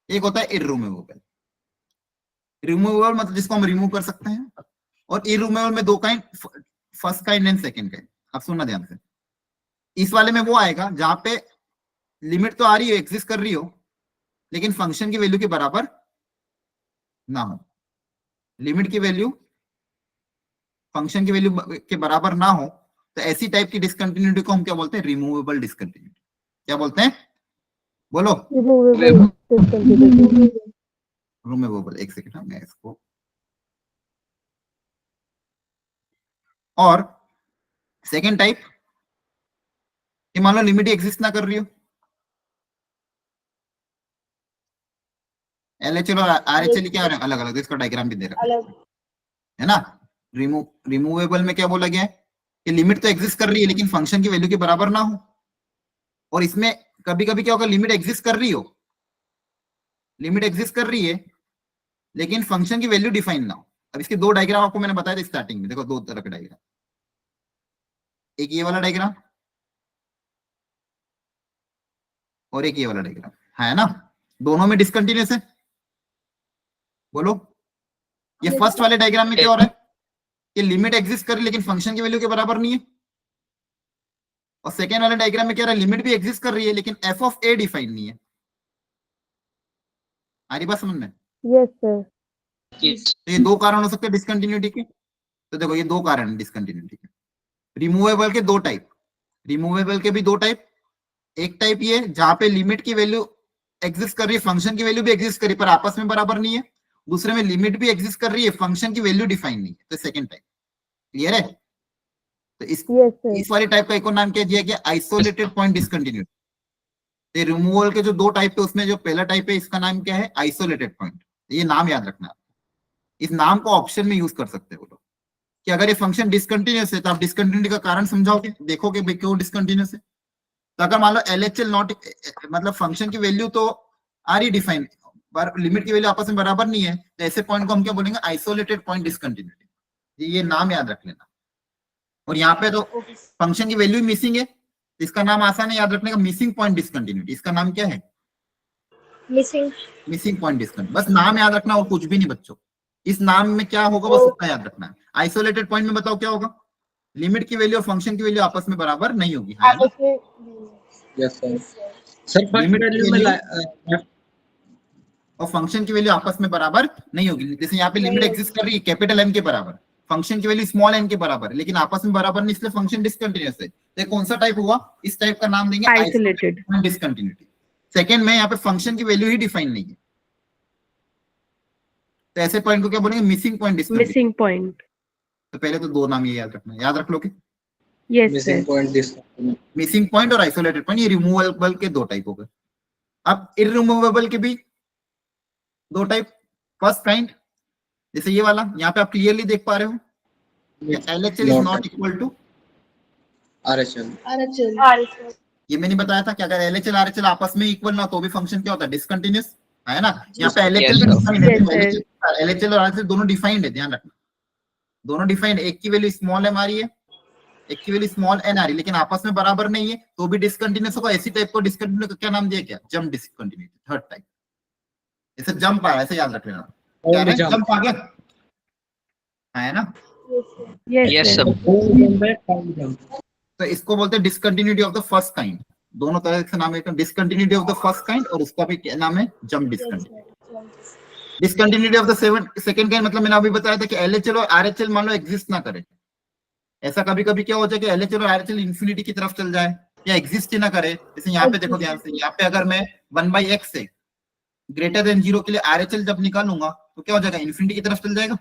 एक होता है इररिमूवेबल। रिमूवेबल मतलब जिसको हम रिमूव कर सकते हैं, और इररिमूवेबल में दो kind, first kind and second kind. अब सुनना ध्यान से, इस वाले में वो आएगा जहां पे लिमिट तो आ रही हो, एग्जिस्ट कर रही हो, लेकिन फंक्शन की वैल्यू के बराबर ना हो। लिमिट की वैल्यू फंक्शन की वैल्यू के बराबर ना हो, तो ऐसी टाइप की डिसकंटिन्यूटी को हम क्या बोलते हैं, रिमूवेबल डिसकंटिन्यूटी। क्या बोलते हैं, बोलो। Removable discontinuity. रिमूवेबल, एक सेकंड मैं इसको, और सेकंड टाइप कि मान लो लिमिट एग्जिस्ट ना कर रही हो, LHL और RHL क्या है अलग अलग, इसका डायग्राम भी दे रखा अलग है ना। रिमूवेबल में क्या बोला गया है कि लिमिट तो एग्जिस्ट कर रही है लेकिन फंक्शन की वैल्यू के बराबर ना हो, और इसमें कभी कभी क्या होगा, लिमिट एग्जिस्ट कर रही हो, लिमिट एग्जिस्ट कर रही है लेकिन फंक्शन की वैल्यू डिफाइन ना हो। अब इसके दो डायग्राम आपको मैंने बताया था स्टार्टिंग में, देखो दो तरह के डायग्राम, एक ये वाला डायग्राम और एक ये वाला डायग्राम है ना, दोनों में डिसकंटिन्यूअस है। बोलो ये फर्स्ट वाले डायग्राम में क्या हो रहा है कि लिमिट एग्जिस्ट कर रही है लेकिन फंक्शन की वैल्यू के बराबर नहीं है, और सेकेंड वाले डायग्राम में क्या रहा है, लिमिट भी एग्जिस्ट कर रही है लेकिन एफ ऑफ ए डिफाइन नहीं है। आ रही बात समझ में? Yes, sir. Yes. तो ये दो कारण हो सकते हैं डिसकंटिन्यूटी के। तो देखो ये दो कारण डिसकंटिन्यूटी के। रिमूवेबल के दो टाइप, रिमूवेबल के भी दो टाइप, एक टाइप ये जहां पे लिमिट की वैल्यू एग्जिस्ट कर रही है, फंक्शन की वैल्यू भी एग्जिस्ट कर रही है पर आपस में बराबर नहीं है। दूसरे में लिमिट भी एग्जिस्ट कर रही है, फंक्शन की वैल्यू डिफाइन नहीं है, तो सेकंड टाइप। क्लियर है? तो Yes, sir. इस वाले टाइप का एक और नाम क्या दिया गया, आइसोलेटेड पॉइंट डिसकंटिन्यूटी। तो रिमूवल के जो दो टाइप है उसमें जो पहला टाइप है इसका नाम क्या है, आइसोलेटेड पॉइंट। ये नाम याद रखना, इस नाम को ऑप्शन में यूज कर सकते हो लोग कि अगर ये फंक्शन डिसकंटिन्यूअस है तो आप डिसकंटिन्यूटी का कारण समझाओगे, देखोगे भाई क्यों डिसकंटिन्यूअस है। तो अगर मान लो LHL नॉट, मतलब फंक्शन की वैल्यू तो आ रही डिफाइन पर लिमिट की वैल्यू आपस में बराबर नहीं है, तो ऐसे पॉइंट को हम क्या बोलेंगे, आइसोलेटेड पॉइंट डिसकंटिन्यूटी। ये नाम याद रख लेना। और यहाँ पे तो फंक्शन की वैल्यू मिसिंग है, इसका नाम आसान है याद रखने का, मिसिंग पॉइंट डिसकंटिन्यूटी। इसका नाम क्या है, मिसिंग पॉइंट डिसकंटिन्यूटी। बस नाम याद रखना और कुछ भी नहीं बच्चों। इस नाम में क्या होगा बस उतना याद रखना है। आइसोलेटेड पॉइंट में बताओ क्या होगा, लिमिट की वैल्यू और फंक्शन की वैल्यू आपस में बराबर नहीं होगी। है ना? Yes sir. Sir first limit value की में वैल्यू और फंक्शन की वैल्यू आपस में बराबर नहीं होगी। जैसे यहाँ पे लिमिट एग्जिस्ट कर रही है कैपिटल M के बराबर, फंक्शन की वैल्यू स्मॉल n के बराबर है लेकिन आपस में बराबर नहीं, इसलिए फंक्शन डिसकंटिन्यूअस है। तो कौन सा टाइप हुआ, इस टाइप का नाम देंगे Isolated. डिसकंटिन्यूटी। सेकंड में यहाँ पे फंक्शन की वैल्यू ही डिफाइन नहीं है, तो ऐसे पॉइंट को क्या बोलेंगे, missing point discontinuity. Missing point. तो पहले तो दो नाम ये याद रखना, याद रख लोगे, Yes, sir. Missing point discontinuity. Missing point और आइसोलेटेड पॉइंट। ये रिमूवेबल के दो टाइप हो गए। अब इररिमूवेबल के भी दो टाइप। फर्स्ट काइंड जैसे ये वाला, यहाँ पे आप क्लियरली देख पा रहे हो LHL is not equal to RHL। ये मैंने बताया था कि अगर LHL RHL आपस में इक्वल ना हो तो भी फंक्शन क्या होता है, डिसकंटिन्यूअस, है ना। यहाँ पे LHL Yes, भी sir. डिफाइंड है, Yes, sir. LHL और RHL दोनों डिफाइंड है, ध्यान रखना दोनों डिफाइंड। एक की वैल्यू स्मॉल m आ रही है, एक की वैल्यू स्मॉल n आ रही है, लेकिन आपस में बराबर नहीं है तो भी डिसकंटिन्यूअस होगा। ऐसी टाइप को डिसकंटिन्यूअस का क्या नाम दिया गया, जंप डिसकंटिन्यूटी। थर्ड टाइप ऐसे जंप आ, ऐसे याद रख लेना, क्या है जंप आ गया, है ना। Yes, Yes, sir. sir. तो इसको बोलते हैं discontinuity of the first kind. दोनों तरह से नाम है, discontinuity of the first kind और उसका भी क्या नाम है, jump discontinuity. Discontinuity of the second kind मतलब मैंने अभी बताया था कि LHL और RHL मान लो एग्जिस्ट ना करे। ऐसा कभी कभी क्या हो जाए कि LHL और RHL इंफिनिटी की तरफ चल जाए या एग्जिस्ट ही ना करे। जैसे यहाँ पे देखो ध्यान से, यहाँ पे अगर मैं 1/x से ग्रेटर देन 0 के लिए RHL जब निकालूंगा तो क्या हो जाएगा, इंफिनिटी की तरफ चल जाएगा।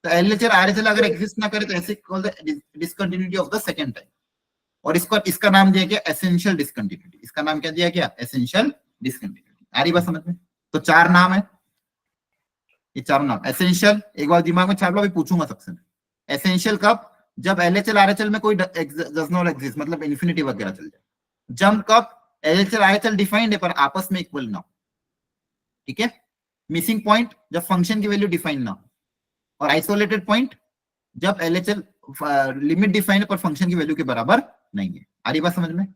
तो LHL RHL अगर एग्जिस्ट ना करे तो ऐसे discontinuity of the second type. और इसका नाम दिया गया एसेंशियल डिसकंटिन्यूटी। इसका नाम क्या दिया गया, एसेंशियल डिसकंटिन्यूटी। आ रही बात समझ में? तो चार नाम है, ये चार नाम। एसेंशियल एक बार दिमाग में छाप लो, अभी पूछूंगा सबसे। एसेंशियल कब, जब LHL RHL में कोई डज नॉट एग्जिस्ट, मतलब इंफिनिटी वगैरह चल जाए। जंप कब, LHL RHL डिफाइंड है पर आपस में इक्वल ना हो, ठीक है। मिसिंग पॉइंट जब फंक्शन की वैल्यू डिफाइन ना हो, और आइसोलेटेड पॉइंट जब LHL लिमिट डिफाइन है पर फंक्शन की वैल्यू के बराबर नहीं है। आ रही बात समझ में?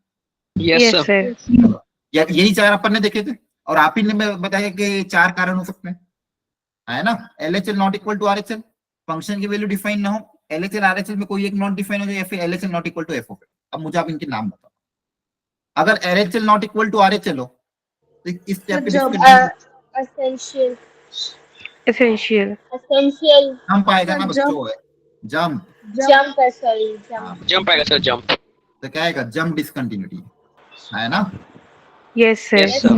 Yes, Yes, sir. sir. यही चार अपन ने देखे थे और आप ही ने बताया कि चार कारण हो सकते हैं, है ना। LHL not equal to RHL, function की वैल्यू डिफाइन ना हो, LHL RHL में कोई एक नॉट डिफाइन हो जाए, या फिर LHL not equal to f of x। अब मुझे आप इनके नाम बताओ। अगर LHL not equal to RHL हो तो इस टाइप essential Essential. जंप आएगा ना बच्चों, जंप jump है, sorry jump। Jump आएगा sir, jump. तो क्या आएगा, जंप डिसकंटिन्यूटी, है ना। Yes, sir. Yes, sir.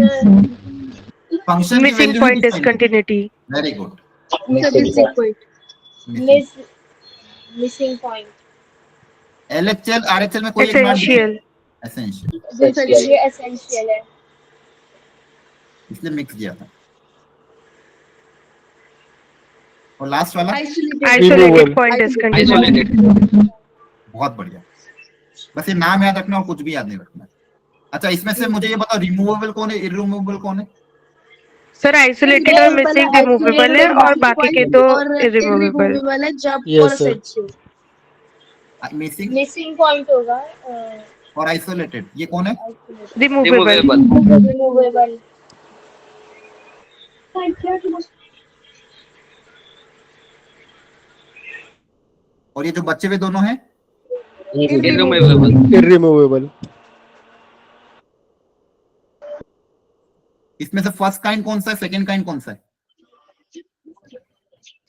Function की Missing value point discontinuity. Very good. Missing point। LHL RHL में कोई एक नॉट Essential. एसेंशियल, ये essential है। इसलिए मिक्स किया था। और लास्ट वाला Isolated. Isolated point discontinuous. Isolated. बहुत बढ़िया। बस ये नाम याद रखना और कुछ भी याद नहीं रखना। अच्छा, इसमें से मुझे ये बताओ, रिमूवेबल कौन है, इरिमूवेबल कौन है? सर आइसोलेटेड और मिसिंग रिमूवेबल है और बाकी के तो इरिमूवेबल। irremovable है जब Yes, और sir. essential. Missing missing point होगा और आइसोलेटेड, ये कौन है? रिमूवेबल। Removable. रिमूवेबल। और ये जो बच्चे हुए दोनों हैं? Irremovable. irremovable, इसमें से फर्स्ट काइंड कौन सा है, सेकंड काइंड कौन सा है?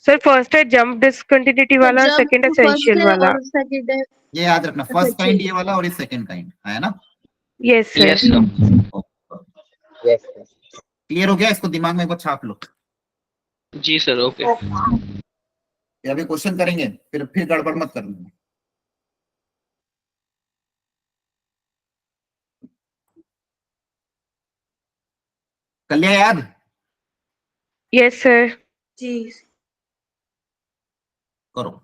सर फर्स्ट है जंप डिसकंटिन्यूटी वाला, जब सेकंड first एसेंशियल है वाला। और second है ये याद रखना, फर्स्ट अच्छा, काइंड ठीक। ये वाला और ये सेकंड काइंड है ना? Yes sir. Yes, sir. Clear हो गया? इसको दिमाग में एक बार छाप लो। जी सर, ओके। ये अभी क्वेश्चन करेंगे, फिर गड़बड़ मत करना। कर लिया याद? Yes sir. जी करो।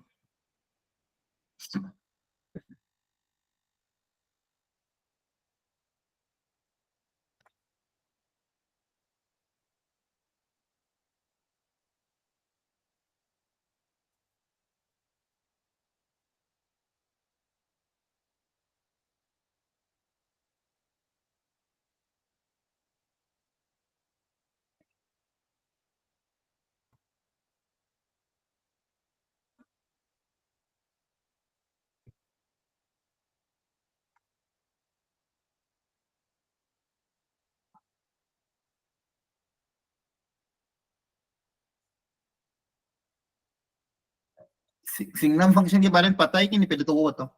सिग्नम फंक्शन के बारे में पता है कि नहीं, पहले तो वो बताओ।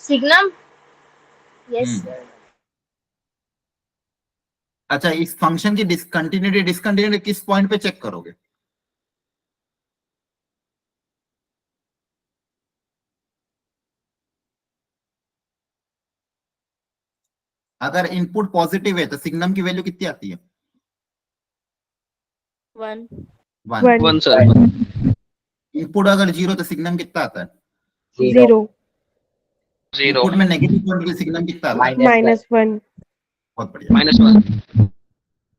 सिग्नम। यस हम्म। सर। अच्छा, इस फंक्शन की डिसकंटिन्यूटी किस पॉइंट पे चेक करोगे? अगर इनपुट पॉजिटिव है तो सिग्नम की वैल्यू कितनी आती है? 1 1। 1 sir. इनपुट अगर जीरो तो सिग्नम कितना आता है? 0 0. इनपुट में नेगेटिव पॉइंट के सिग्नम कितना आता है? -1 बहुत बढ़िया। -1.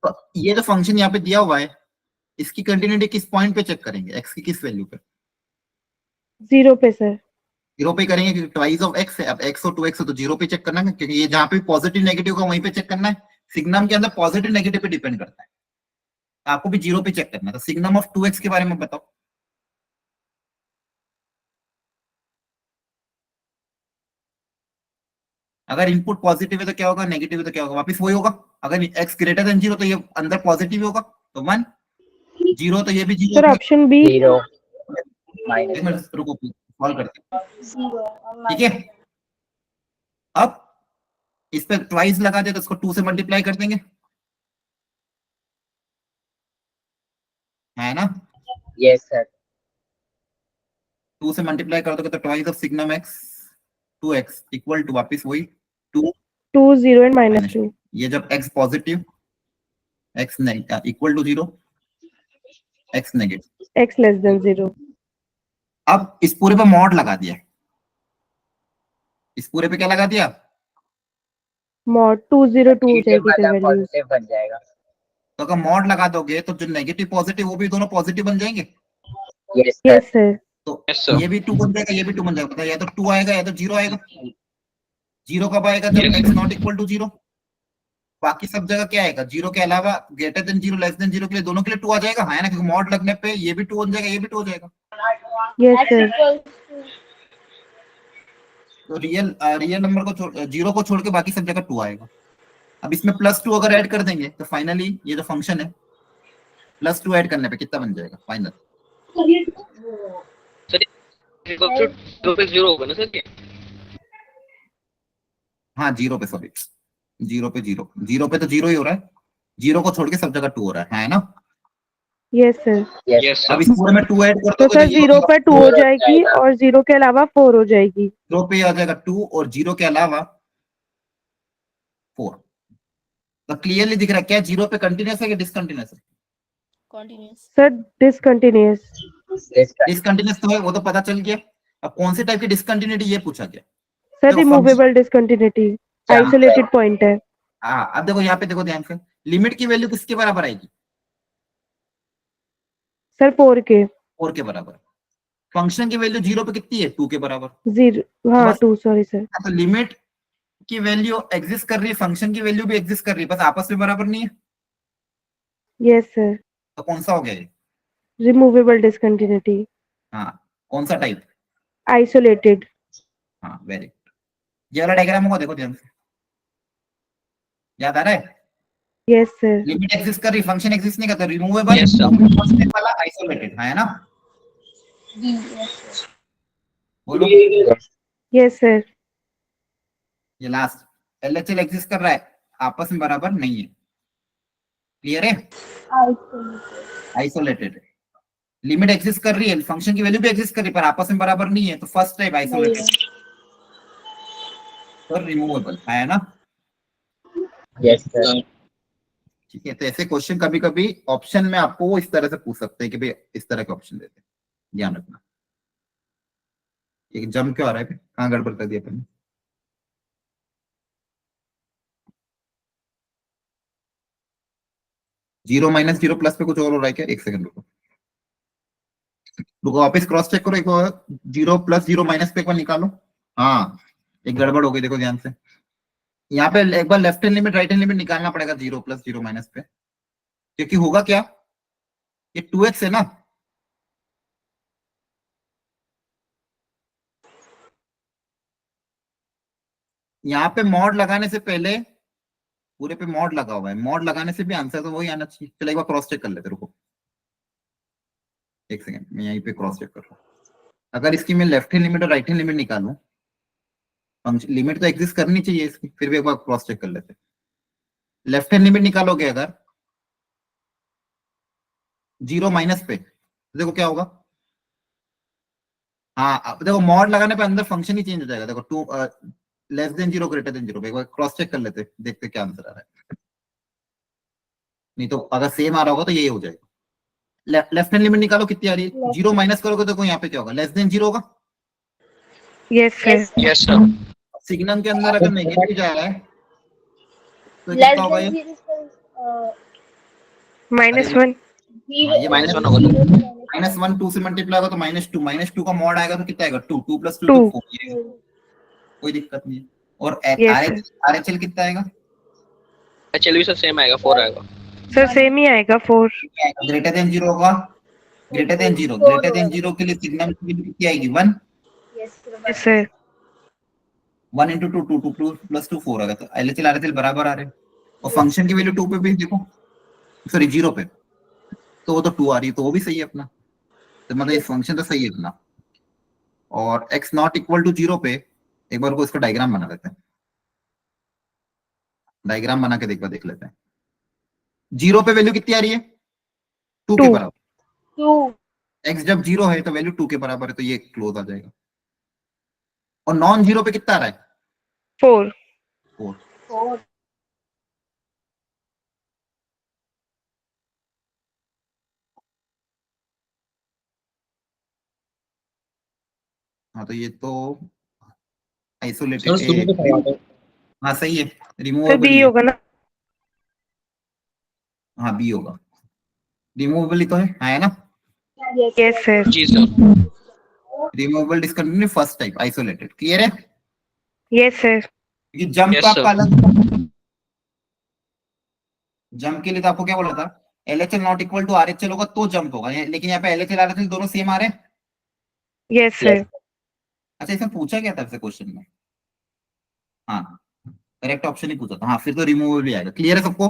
तो ये जो फंक्शन यहाँ पे दिया हुआ है, इसकी कंटिन्यूटी किस पॉइंट पे चेक करेंगे? एक्स की किस वैल्यू पे? 0 पे सर। 0 पे करेंगे क्योंकि ट्वाइस ऑफ एक्स है। अब एक्स और 2x है तो 0 पे चेक करना है, क्योंकि ये जहाँ पे पॉजिटिव नेगेटिव का वहीं पे चेक करना है। सिग्नम के अंदर पॉजिटिव नेगेटिव पे डिपेंड करता है, आपको भी 0 पे चेक करना है। तो सिग्नम ऑफ 2x के बारे में बताओ। अगर इनपुट पॉजिटिव है तो क्या होगा, नेगेटिव है तो क्या होगा? वापस वही होगा। अगर x ग्रेटर देन 0 तो ये अंदर पॉजिटिव होगा, तो 1। 0 तो ये भी 0 सर ऑप्शन बी। रुको, सॉल्व करते हैं, 0 ठीक है। अब इस पे ट्वाइस लगा दे तो इसको 2 से मल्टीप्लाई कर देंगे, है ना? Yes sir. 2 से मल्टीप्लाई कर दोगे तो twice of signum x 2x equal to वापस वही 2 2 0 एंड -2। ये जब x positive, x equal to 0, x negative, x less than 0। अब इस पूरे पे मॉड लगा दिया। इस पूरे पे क्या लगा दिया? मॉड 202 हो जाएगी सर वैल्यू। पॉजिटिव बन जाएगा। तो अगर मॉड लगा दोगे तो जो नेगेटिव पॉजिटिव वो भी दोनों पॉजिटिव बन जाएंगे। Yes yes sir. तो Yes, sir. ये भी 2 बन जाएगा, ये भी 2 बन जाएगा। बताओ, या तो 2 आएगा या तो 0 आएगा। 0 कब आएगा? जब Yes. x not equal to 0। बाकी सब जगह क्या आएगा? 0 के अलावा ग्रेटर देन 0 लेस देन 0 के लिए दोनों के लिए 2 आ जाएगा, है ना? क्योंकि मॉड लगने पे ये भी 2 बन जाएगा, ये भी 2 हो जाएगा। Yes sir. तो रियल नंबर को 0 को छोड़ के बाकी सब जगह 2 आएगा। अब इसमें +2 अगर ऐड कर देंगे तो फाइनली ये जो फंक्शन है +2 ऐड करने पे कितना बन जाएगा फाइनल? Equal to 0 पे 0 होगा ना सर ये? हाँ 0 पे, सॉरी 0 पे 0, 0 पे तो 0 ही हो रहा है। 0 को छोड़ के सब जगह 2 हो रहा है ना? Yes sir. Yes sir. अब इस पूरे में 2 ऐड कर तो दोगे सर 0 पर 2 हो जाएगी और 0 के अलावा 4 हो जाएगी। 0 पे आ जाएगा 2 और 0 के अलावा 4। तो क्लियरली दिख रहा है क्या 0 पे कंटिन्यूस है कि डिसकंटिन्यूस है? Continuous. Sir discontinuous. डिसकंटिन्यूस तो है, वो तो पता चल गया। अब कौन से टाइप की डिसकंटिन्यूटी ये पूछा गया। सर देखो रिमूवेबल डिसकंटिन्यूटी, आइसोलेटेड पॉइंट है। हाँ, अब देखो यहाँ पे देखो ध्यान से, लिमिट की वैल्यू किसके बराबर आएगी? सर 4 के 4 के बराबर। फंक्शन की वैल्यू 0 पे कितनी है? 2 के बराबर। 0, हाँ बस। 2, सॉरी सर। तो लिमिट की वैल्यू एग्जिस्ट कर रही है, फंक्शन की वैल्यू भी एग्जिस्ट कर रही है, बस आपस में बराबर नहीं है। यस सर, तो कौन सा हो गया ये? रिमूवेबल डिसकंटिन्यूटी, हाँ, कौन सा टाइप? आइसोलेटेड। हाँ, वेरी गुड। ये वाला डायग्राम होगा, देखो ध्यान से, याद आ रहा है? Yes sir. लिमिट एग्जिस्ट कर रही, फंक्शन एग्जिस्ट नहीं करता, रिमूवेबल Yes, sir. वाला आइसोलेटेड है ना? D. Yes, sir. बोलो। Yes sir. ये लास्ट LHL एग्जिस्ट कर रहा है, आपस में बराबर नहीं है। क्लियर है? Isolated. आइसोलेटेड है। लिमिट एग्जिस्ट कर रही है, फंक्शन की वैल्यू भी एग्जिस्ट कर रही है, पर आपस में बराबर नहीं है, तो फर्स्ट टाइप आइसोलेटेड और रिमूवेबल है ना? Yes sir. ठीक है, तो ऐसे क्वेश्चन कभी कभी ऑप्शन में आपको वो इस तरह से पूछ सकते हैं कि भाई इस तरह के ऑप्शन देते हैं, ध्यान रखना। एक जम क्यों आ रहा है? कहाँ गड़बड़ कर दिया अपन ने? जीरो माइनस जीरो प्लस पे कुछ और हो रहा है क्या? एक सेकंड रुको, वापस क्रॉस चेक करो एक बार। 0 प्लस 0 माइनस पे एक बार निकालो। हाँ, एक गड़बड़ हो गई, देखो ध्यान से। यहाँ पे एक बार left hand limit right hand limit निकालना पड़ेगा 0 प्लस 0 माइनस पे, क्योंकि होगा क्या, ये 2x है ना, यहाँ पे मॉड लगाने से पहले पूरे पे मॉड लगा हुआ है, मॉड लगाने से भी आंसर तो वही आना चाहिए। चलो एक बार क्रॉस चेक कर लेते, रुको एक सेकंड, मैं यहीं पे क्रॉस चेक कर रहा हूँ। अगर इसकी मैं लेफ्ट हैंड लिमिट और राइट हैंड लिमिट निकालूं, फंक्शन लिमिट तो एग्जिस्ट करनी चाहिए इसकी, फिर भी एक बार क्रॉस चेक कर लेते। लेफ्ट हैंड लिमिट निकालोगे अगर 0 माइनस पे, तो देखो क्या होगा। हाँ, अब देखो मॉड लगाने पे अंदर फंक्शन ही चेंज हो जाएगा। देखो 2 लेस देन 0 ग्रेटर देन 0, एक बार क्रॉस चेक कर लेते, देखते क्या आंसर आ रहा है। नहीं तो अगर सेम आ रहा होगा तो ये हो जाएगा। लेफ्ट हैंड लिमिट निकालो, कितनी आ रही है? 0 माइनस करोगे तो देखो यहाँ पे क्या होगा, लेस देन 0 होगा। Yes sir. Yes, sir. Signum के अंदर अगर नेगेटिव जा रहा है तो Less कितना होगा than ये? 0 is -1। हाँ, ये -1 होगा। -1 2 से मल्टीप्लाई होगा तो -2 का मॉड आएगा तो कितना आएगा? 2 2 + 2 2। तो 4, कोई दिक्कत नहीं है। और Yes, RHL कितना आएगा? HL भी सर सेम आएगा, 4 आएगा। सर सेम ही आएगा 4। ग्रेटर देन 0 होगा, ग्रेटर देन 0 के लिए सिग्नम की वैल्यू कितनी आएगी? 1। Yes, sir. Yes sir. 1 × 2 2 2 + 2 4 आएगा, तो LHL RHL बराबर आ रहे हैं। और फंक्शन की वैल्यू 2 पे भी देखो, सॉरी 0 पे, तो वो तो 2 आ रही है, तो वो भी सही है अपना, तो मतलब ये फंक्शन तो सही है अपना। और x नॉट इक्वल टू 0 पे एक बार को इसका डायग्राम बना लेते हैं, डायग्राम बना के देख लेते हैं। 0 पे वैल्यू कितनी आ रही है? 2 के 2। बराबर। 2. x जब 0 है तो वैल्यू 2 के बराबर है, तो ये क्लोज आ जाएगा। और नॉन 0 पे कितना आ रहा है? 4। 4। 4. हाँ, तो ये तो सर आइसोलेटेड शुरू तो करवा दो। हाँ सही है, सर रिमूवेबल बी होगा ना? हाँ बी होगा, रिमूवेबल ही तो है ना? Yes, yes sir. जी sir. Removable discontinue first type isolated. Clear है? Yes sir. ये जंप Yes, तो आपका sir. अलग, जंप के लिए तो आपको क्या बोला था? LHL not equal to RHL होगा तो जंप होगा, लेकिन यहाँ पे LHL RHL दोनों सेम आ रहे हैं। Yes sir. अच्छा, इसमें पूछा क्या था आपसे क्वेश्चन में? हाँ, करेक्ट ऑप्शन ही पूछा था। हाँ, फिर तो रिमूवेबल ही आएगा। क्लियर है सबको?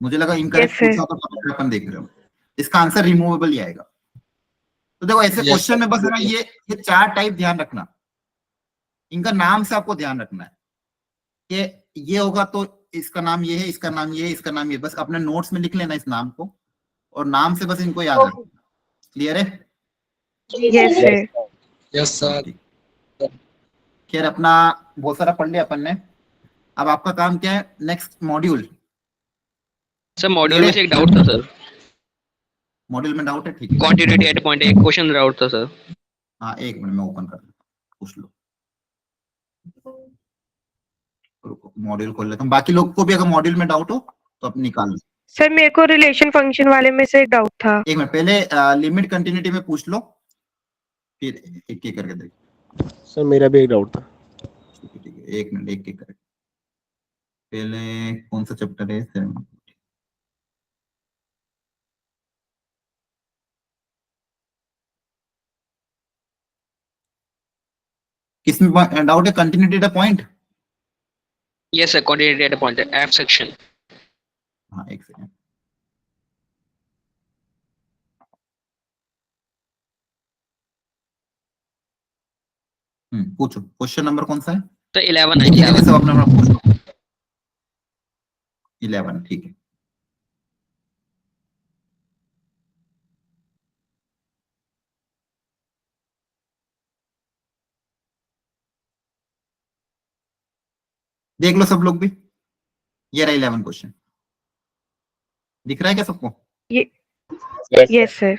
मुझे लगा इनकरेक्ट Yes, sir. पूछा तो अपन देख रहे हो, इसका आंसर रिमूवेबल ही आएगा। तो देखो ऐसे Yes, क्वेश्चन में sir. बस है ना, ये 4 टाइप ध्यान रखना, इनका नाम से आपको ध्यान रखना है कि ये होगा तो इसका नाम ये है, इसका नाम ये है, इसका नाम ये, बस अपने नोट्स में लिख लेना इस नाम को, और नाम से बस इनको याद रखना। क्लियर है? Yes sir. Yes, sir. खैर, अपना बहुत सारा पढ़ लिया अपन ने, अब आपका काम क्या है? Next module. सर मॉड्यूल में से एक डाउट था सर। मॉड्यूल में डाउट है? ठीक है, Continuity at point एक क्वेश्चन डाउट था सर. हाँ एक मिनट में ओपन कर लेता हूं, पूछ लो। रुको मॉड्यूल खोल लेता हूँ, बाकी लोग को भी अगर मॉड्यूल में डाउट हो तो आप निकाल लो। सर मेरे को रिलेशन फंक्शन वाले में से डाउट था. एक मिनट, पहले लिमिट कंटिन्यूटी में पूछ लो, फिर एक एक करके देखो। सर मेरा भी एक डाउट था। ठीक है, एक मिनट एक एक करके। पहले कौन सा चैप्टर है? 7। किसमें डाउट है? Continuity at a point. Yes sir, continuity at point F section. हाँ एक सेकंड, पूछो क्वेश्चन नंबर कौन सा है? तो 11 है. एक एक करके 11. सब अपना अपना पूछ लो। 11 ठीक है। देख लो सब लोग भी, ये रहा 11 क्वेश्चन, दिख रहा है क्या सबको? Yes sir.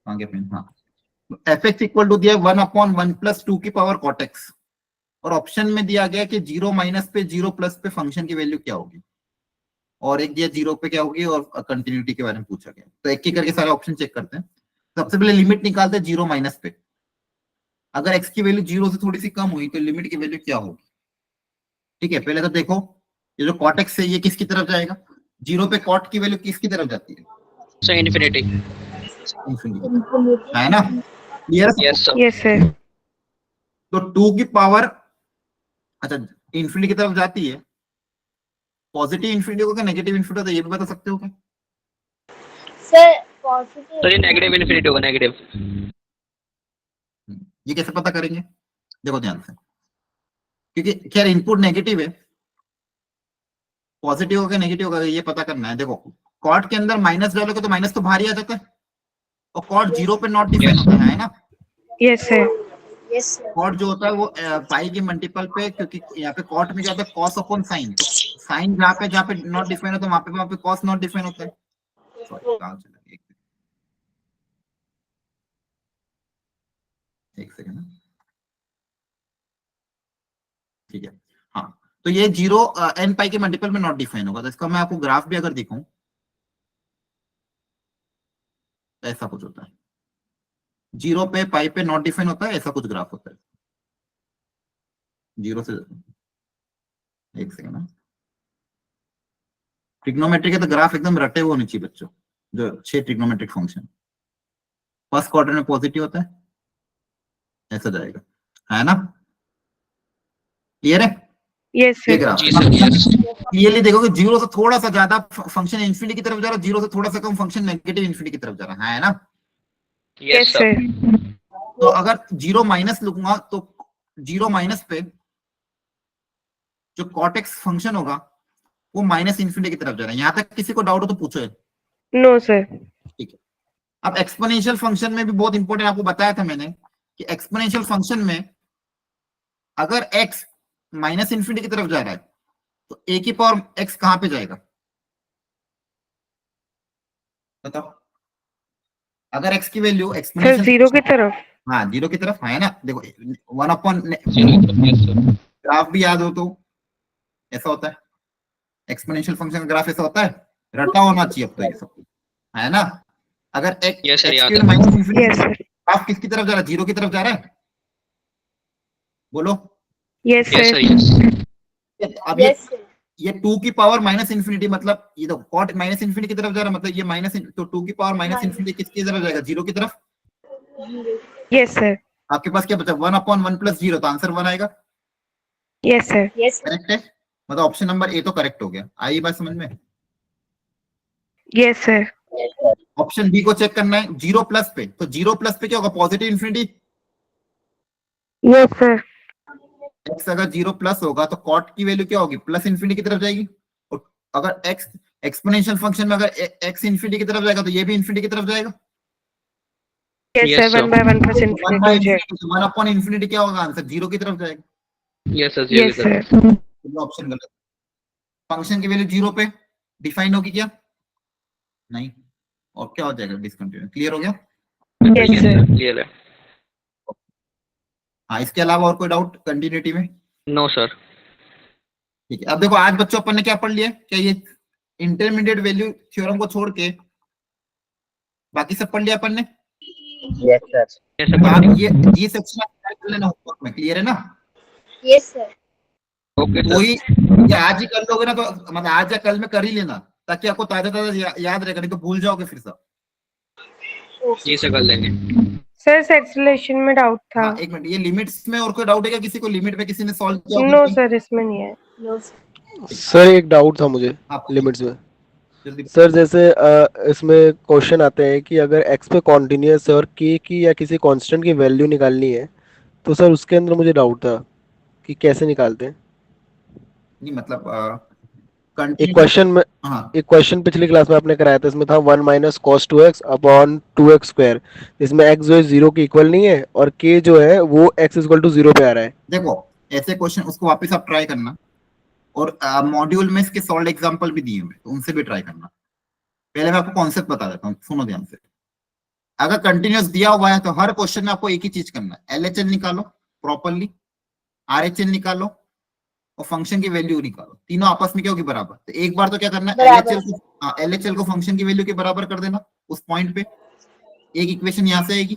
आगे पेन, हाँ। एफ एक्स इक्वल टू दिया 1/1 + 2 की पावर cot x, और ऑप्शन में दिया गया कि 0 माइनस पे 0 प्लस पे फंक्शन की वैल्यू क्या होगी, और एक दिया 0 पे क्या होगी, और कंटिन्यूटी के बारे में पूछा गया। तो एक एक करके सारे ऑप्शन चेक करते हैं। सबसे पहले लिमिट निकालते हैं 0 माइनस पे। अगर x की वैल्यू 0 से थोड़ी सी कम हुई तो लिमिट की वैल्यू क्या होगी? ठीक है, पहले तो देखो ये जो cot x है ये किसकी तरफ जाएगा? 0 पे cot की वैल्यू किसकी तरफ जाती है? So infinity. Infinity, है ना? Clear? Yes sir. Yes sir. तो 2 की पावर, अच्छा इन्फिनिटी की तरफ जाती है, पॉजिटिव इन्फिनिटी होगा नेगेटिव इन्फिनिटी होगा, ये भी बता सकते हो क्या? Sir positive. तो ये नेगेटिव इन्फिनिटी होगा, नेगेटिव. ये कैसे पता करेंगे? देखो ध्यान से, क्योंकि खैर इनपुट नेगेटिव है, पॉजिटिव होगा नेगेटिव होगा ये पता करना है। देखो कॉट के अंदर माइनस डालोगे तो माइनस तो बाहर ही आ जाता है, और कॉट 0 पे नॉट डिफाइन होता है ना? Yes sir. Yes sir. Cot जो होता है वो पाई के मल्टीपल पे, क्योंकि यहाँ पे कॉट में क्या होता है? Cos upon sine. साइन जहाँ पे नॉट डिफाइन होता है वहां पे कॉस नॉट डिफाइन होता है। सॉरी कहाँ चला गया? एक सेकंड, ठीक है। हाँ तो ये 0 n पाई के मल्टीपल में नॉट डिफाइन होगा, तो इसका मैं आपको ग्राफ भी अगर दिखाऊं, ऐसा कुछ होता है। 0 पे पाई पे नॉट डिफाइन होता है, ऐसा कुछ ग्राफ होता है। 0 से, एक सेकंड, ट्रिग्नोमेट्रिक है तो ग्राफ एकदम रटे हुए होने चाहिए बच्चों। जो 6 ट्रिग्नोमेट्रिक फंक्शन फर्स्ट क्वाड्रेंट में पॉजिटिव होता है, ऐसा जाएगा, है ना? क्लियर है? यस ये सर. ग्राफ जी सर. Yes. क्लियरली देखोगे 0 से थोड़ा सा ज्यादा फंक्शन इन्फिनिटी की तरफ जा रहा है, 0 से थोड़ा सा कम फंक्शन नेगेटिव इन्फिनिटी की तरफ जा रहा है ना? Yes yes sir. सर. तो अगर 0 माइनस लूंगा तो 0 माइनस पे जो cot x फंक्शन होगा वो माइनस इन्फिनिटी की तरफ जा रहा है। यहां तक किसी को डाउट हो तो पूछो। No sir. ठीक है, अब एक्सपोनेंशियल फंक्शन में भी बहुत इंपॉर्टेंट आपको बताया था मैंने कि एक्सपोनेंशियल फंक्शन में अगर x माइनस इन्फिनिटी की तरफ जा रहा है तो a की पावर x कहां पे जाएगा? बताओ। अगर x की वैल्यू सर एक्सपोनेंशियल, 0 की तरफ. हाँ 0 की तरफ है ना? देखो 1/, Yes sir. ग्राफ भी याद हो तो ऐसा होता है, एक्सपोनेंशियल फंक्शन का ग्राफ ऐसा होता है, रटा होना चाहिए अब तो ये सब, है ना? अगर x Yes sir, याद x है. Minus yes infinity, sir. Graph किसकी तरफ जा रहा है? 0 की तरफ जा रहा है, बोलो। Yes Yes sir. sir. Yes. अब यस सर। ये 2 की पावर माइनस इन्फिनिटी, मतलब ये तो कॉट माइनस इन्फिनिटी की तरफ जा रहा है, मतलब ये माइनस, तो 2 की पावर माइनस इन्फिनिटी किसकी तरफ जाएगा? 0 की तरफ। Yes sir. आपके पास क्या बचा? 1/1 + 0, तो आंसर 1 आएगा। Yes sir. Yes sir. Correct है, मतलब ऑप्शन नंबर ए तो करेक्ट हो गया। आई बात समझ में? Yes sir. ऑप्शन बी को चेक करना है 0 प्लस पे, तो 0 प्लस पे क्या होगा? Positive infinity. Yes sir. x अगर 0 प्लस होगा तो cot की वैल्यू क्या होगी? प्लस इन्फिनिटी की तरफ जाएगी। और अगर x एक्सपोनेंशियल फंक्शन में अगर x इन्फिनिटी की तरफ जाएगा तो ये भी इन्फिनिटी की तरफ जाएगा। Yes Yes, sir. sir. 1/1 + infinity हो जाएगा. 1/∞ क्या होगा? आंसर 0 की तरफ जाएगा। Yes sir. 0 यस की तरफ. सर. ऑप्शन गलत। फंक्शन की वैल्यू 0 पे डिफाइन होगी क्या? नहीं। और क्या हो जाएगा डिसकंटिन्यूस। क्लियर हो गया? Yes, sir. क्लियर है। हाँ, इसके अलावा और कोई डाउट कंटिन्यूटी में? No sir. ठीक है, अब देखो आज बच्चों अपन ने क्या पढ़ लिया, क्या ये इंटरमीडिएट वैल्यू थ्योरम को छोड़ के बाकी सब पढ़ लिया अपन ने? Yes, sir. यस तो आप सर। ये सेक्शन कर लेना होमवर्क में, क्लियर है ना? Yes, sir. Okay sir. वही ये आज ही कर लोगे ना, तो मतलब आज या कल में कर ही लेना, ताकि आपको ताजा ताजा याद रहेगा, नहीं तो भूल जाओगे फिर सब। ये से कर लेंगे। सर सेक्सुलेशन में डाउट था। हाँ, एक मिनट, ये लिमिट्स में और कोई डाउट है क्या किसी को? लिमिट में किसी ने सॉल्व किया? नो सर, इसमें नहीं है। No, sir. सर एक डाउट था मुझे आप लिमिट्स में। जल्दी। सर जैसे इसमें क्वेश्चन आते हैं कि अगर x पे कॉन्टिन्यूअस है और k की या किसी कांस्टेंट की वैल्यू निकालनी है, तो सर उसके अंदर मुझे डाउट था कि कैसे निकालते हैं। नहीं मतलब एक क्वेश्चन में हाँ एक क्वेश्चन पिछली क्लास में आपने कराया था, इसमें था 1 minus cos 2x upon 2x square, इसमें x जो है 0 के इक्वल नहीं है और k जो है वो x इक्वल टू 0 पे आ रहा है। देखो, ऐसे क्वेश्चन उसको वापस आप ट्राई करना, और मॉड्यूल में इसके सॉल्व एग्जांपल भी दिए हुए, तो उनसे भी ट्राई करना। पहले मैं आपको कॉन्सेप्ट बता देता हूँ, सुनो ध्यान से। अगर कंटिन्यूअस दिया हुआ है तो हर क्वेश्चन में आपको एक ही चीज करना है, LHS निकालो प्रॉपरली, RHS निकालो और फंक्शन की वैल्यू निकालो, तीनों आपस में क्या होगी? बराबर। तो एक बार तो क्या करना है, बराबर। LHL को फंक्शन की वैल्यू के बराबर कर देना उस पॉइंट पे, एक इक्वेशन यहाँ से आएगी।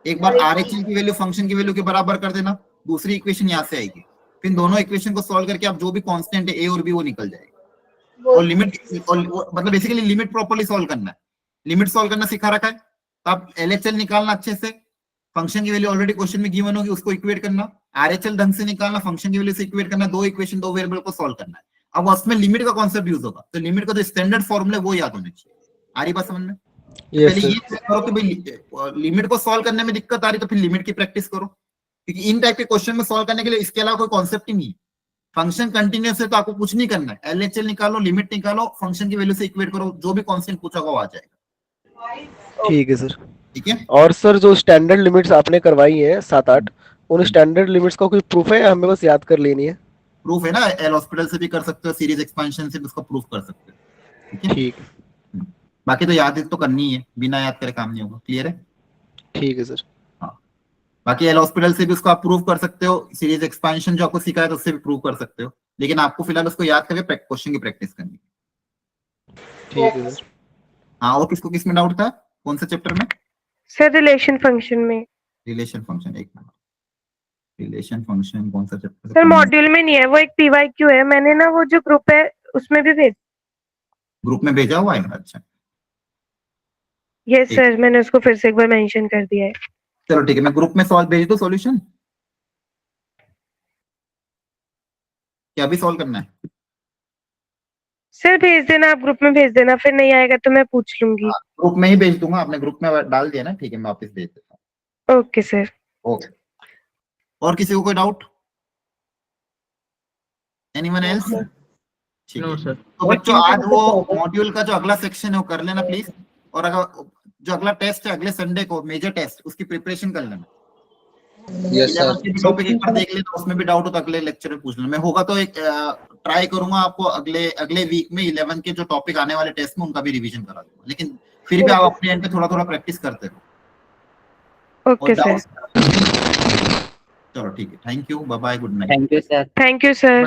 एक बार RHL की वैल्यू फंक्शन की वैल्यू के बराबर कर देना, दूसरी इक्वेशन यहाँ से आएगी। फिर दोनों इक्वेशन को सॉल्व करके आप जो भी कांस्टेंट है A और B वो निकल जाएगा। और लिमिट मतलब बेसिकली लिमिट प्रॉपर्ली सॉल्व करना है, लिमिट सॉल्व करना सिखा रखा है। तो आप LHL निकालना अच्छे से, फंक्शन की वैल्यू ऑलरेडी क्वेश्चन में गिवन होगी, उसको इक्वेट करना, RHL ढंग से निकालना, फंक्शन की वैल्यू से इक्वेट करना, दो इक्वेशन दो वेरिएबल को सॉल्व करना है। अब उसमें लिमिट का कॉन्सेप्ट यूज होगा, तो लिमिट का जो स्टैंडर्ड फॉर्मूला वो याद होना चाहिए। आ रही बात समझ में? Yes, पहले sir. ये चेक करो कि भाई लिमिट को सॉल्व करने में दिक्कत आ रही, तो फिर लिमिट की प्रैक्टिस करो, क्योंकि इन टाइप के क्वेश्चन में सॉल्व करने के लिए इसके अलावा कोई कॉन्सेप्ट ही नहीं है। फंक्शन कंटिन्यूअस है तो आपको कुछ नहीं करना है, LHL निकालो, लिमिट निकालो, फंक्शन की वैल्यू से इक्वेट करो, जो भी कांस्टेंट पूछा होगा वो आ जाएगा। ठीक है सर। ठीक है? और सर जो स्टैंडर्ड लिमिट्स आपने करवाई हैं 7-8, उन स्टैंडर्ड लिमिट्स का कोई प्रूफ है या हमें बस याद कर लेनी है? प्रूफ है ना, एल हॉस्पिटल से भी कर सकते हो, सीरीज एक्सपेंशन से भी उसका प्रूफ कर सकते हो। ठीक है? ठीक बाकी तो याद तो करनी ही है, बिना याद करे काम नहीं होगा। क्लियर है? ठीक है सर। हाँ, बाकी एल हॉस्पिटल से भी उसको आप प्रूव कर सकते हो, सीरीज एक्सपेंशन जो आपको सिखाया था उससे भी प्रूव कर सकते हो, लेकिन आपको फिलहाल उसको याद करके क्वेश्चन की प्रैक्टिस करनी है। ठीक है सर। हाँ, और किसको किस में डाउट था, कौन सा चैप्टर में? सर रिलेशन फंक्शन में। रिलेशन फंक्शन, एक मिनट, रिलेशन फंक्शन कौन सा चैप्टर? सर मॉड्यूल में नहीं है, वो एक PYQ है, मैंने ना वो जो ग्रुप है उसमें भी भेज। ग्रुप में भेजा हुआ है? अच्छा यस सर, मैंने उसको फिर से एक बार मेंशन कर दिया है। चलो ठीक है, मैं ग्रुप में सॉल्व भेज दूं सॉल्यूशन, क्या अभी सॉल्व करना है? सर भेज देना, आप ग्रुप में भेज देना, फिर नहीं आएगा तो मैं पूछ लूंगी। ग्रुप में ही भेज दूंगा, आपने ग्रुप में डाल दिया ना, ठीक है, मैं वापस भेज देता हूँ। Okay sir. ओके, और किसी को कोई डाउट? Anyone else? ठीक नो है, सर। तो बच्चों आज वो मॉड्यूल का जो अगला सेक्शन है वो कर लेना प्लीज, और अगर जो अगला टेस्ट है अगले संडे को, मेजर टेस्ट, उसकी प्रिपरेशन कर लेना। Yes sir. टॉपिक एक बार देख लेना, उसमें भी डाउट हो तो अगले लेक्चर में पूछ लेना। मैं होगा तो एक ट्राई करूंगा आपको अगले वीक में 11 के जो टॉपिक आने वाले टेस्ट में उनका भी रिवीजन करा दूंगा, लेकिन फिर भी आप अपने एंड पे थोड़ा थोड़ा प्रैक्टिस करते रहो। Okay sir. चलो ठीक है, thank you, bye bye, good night. Thank you, sir. Thank you sir.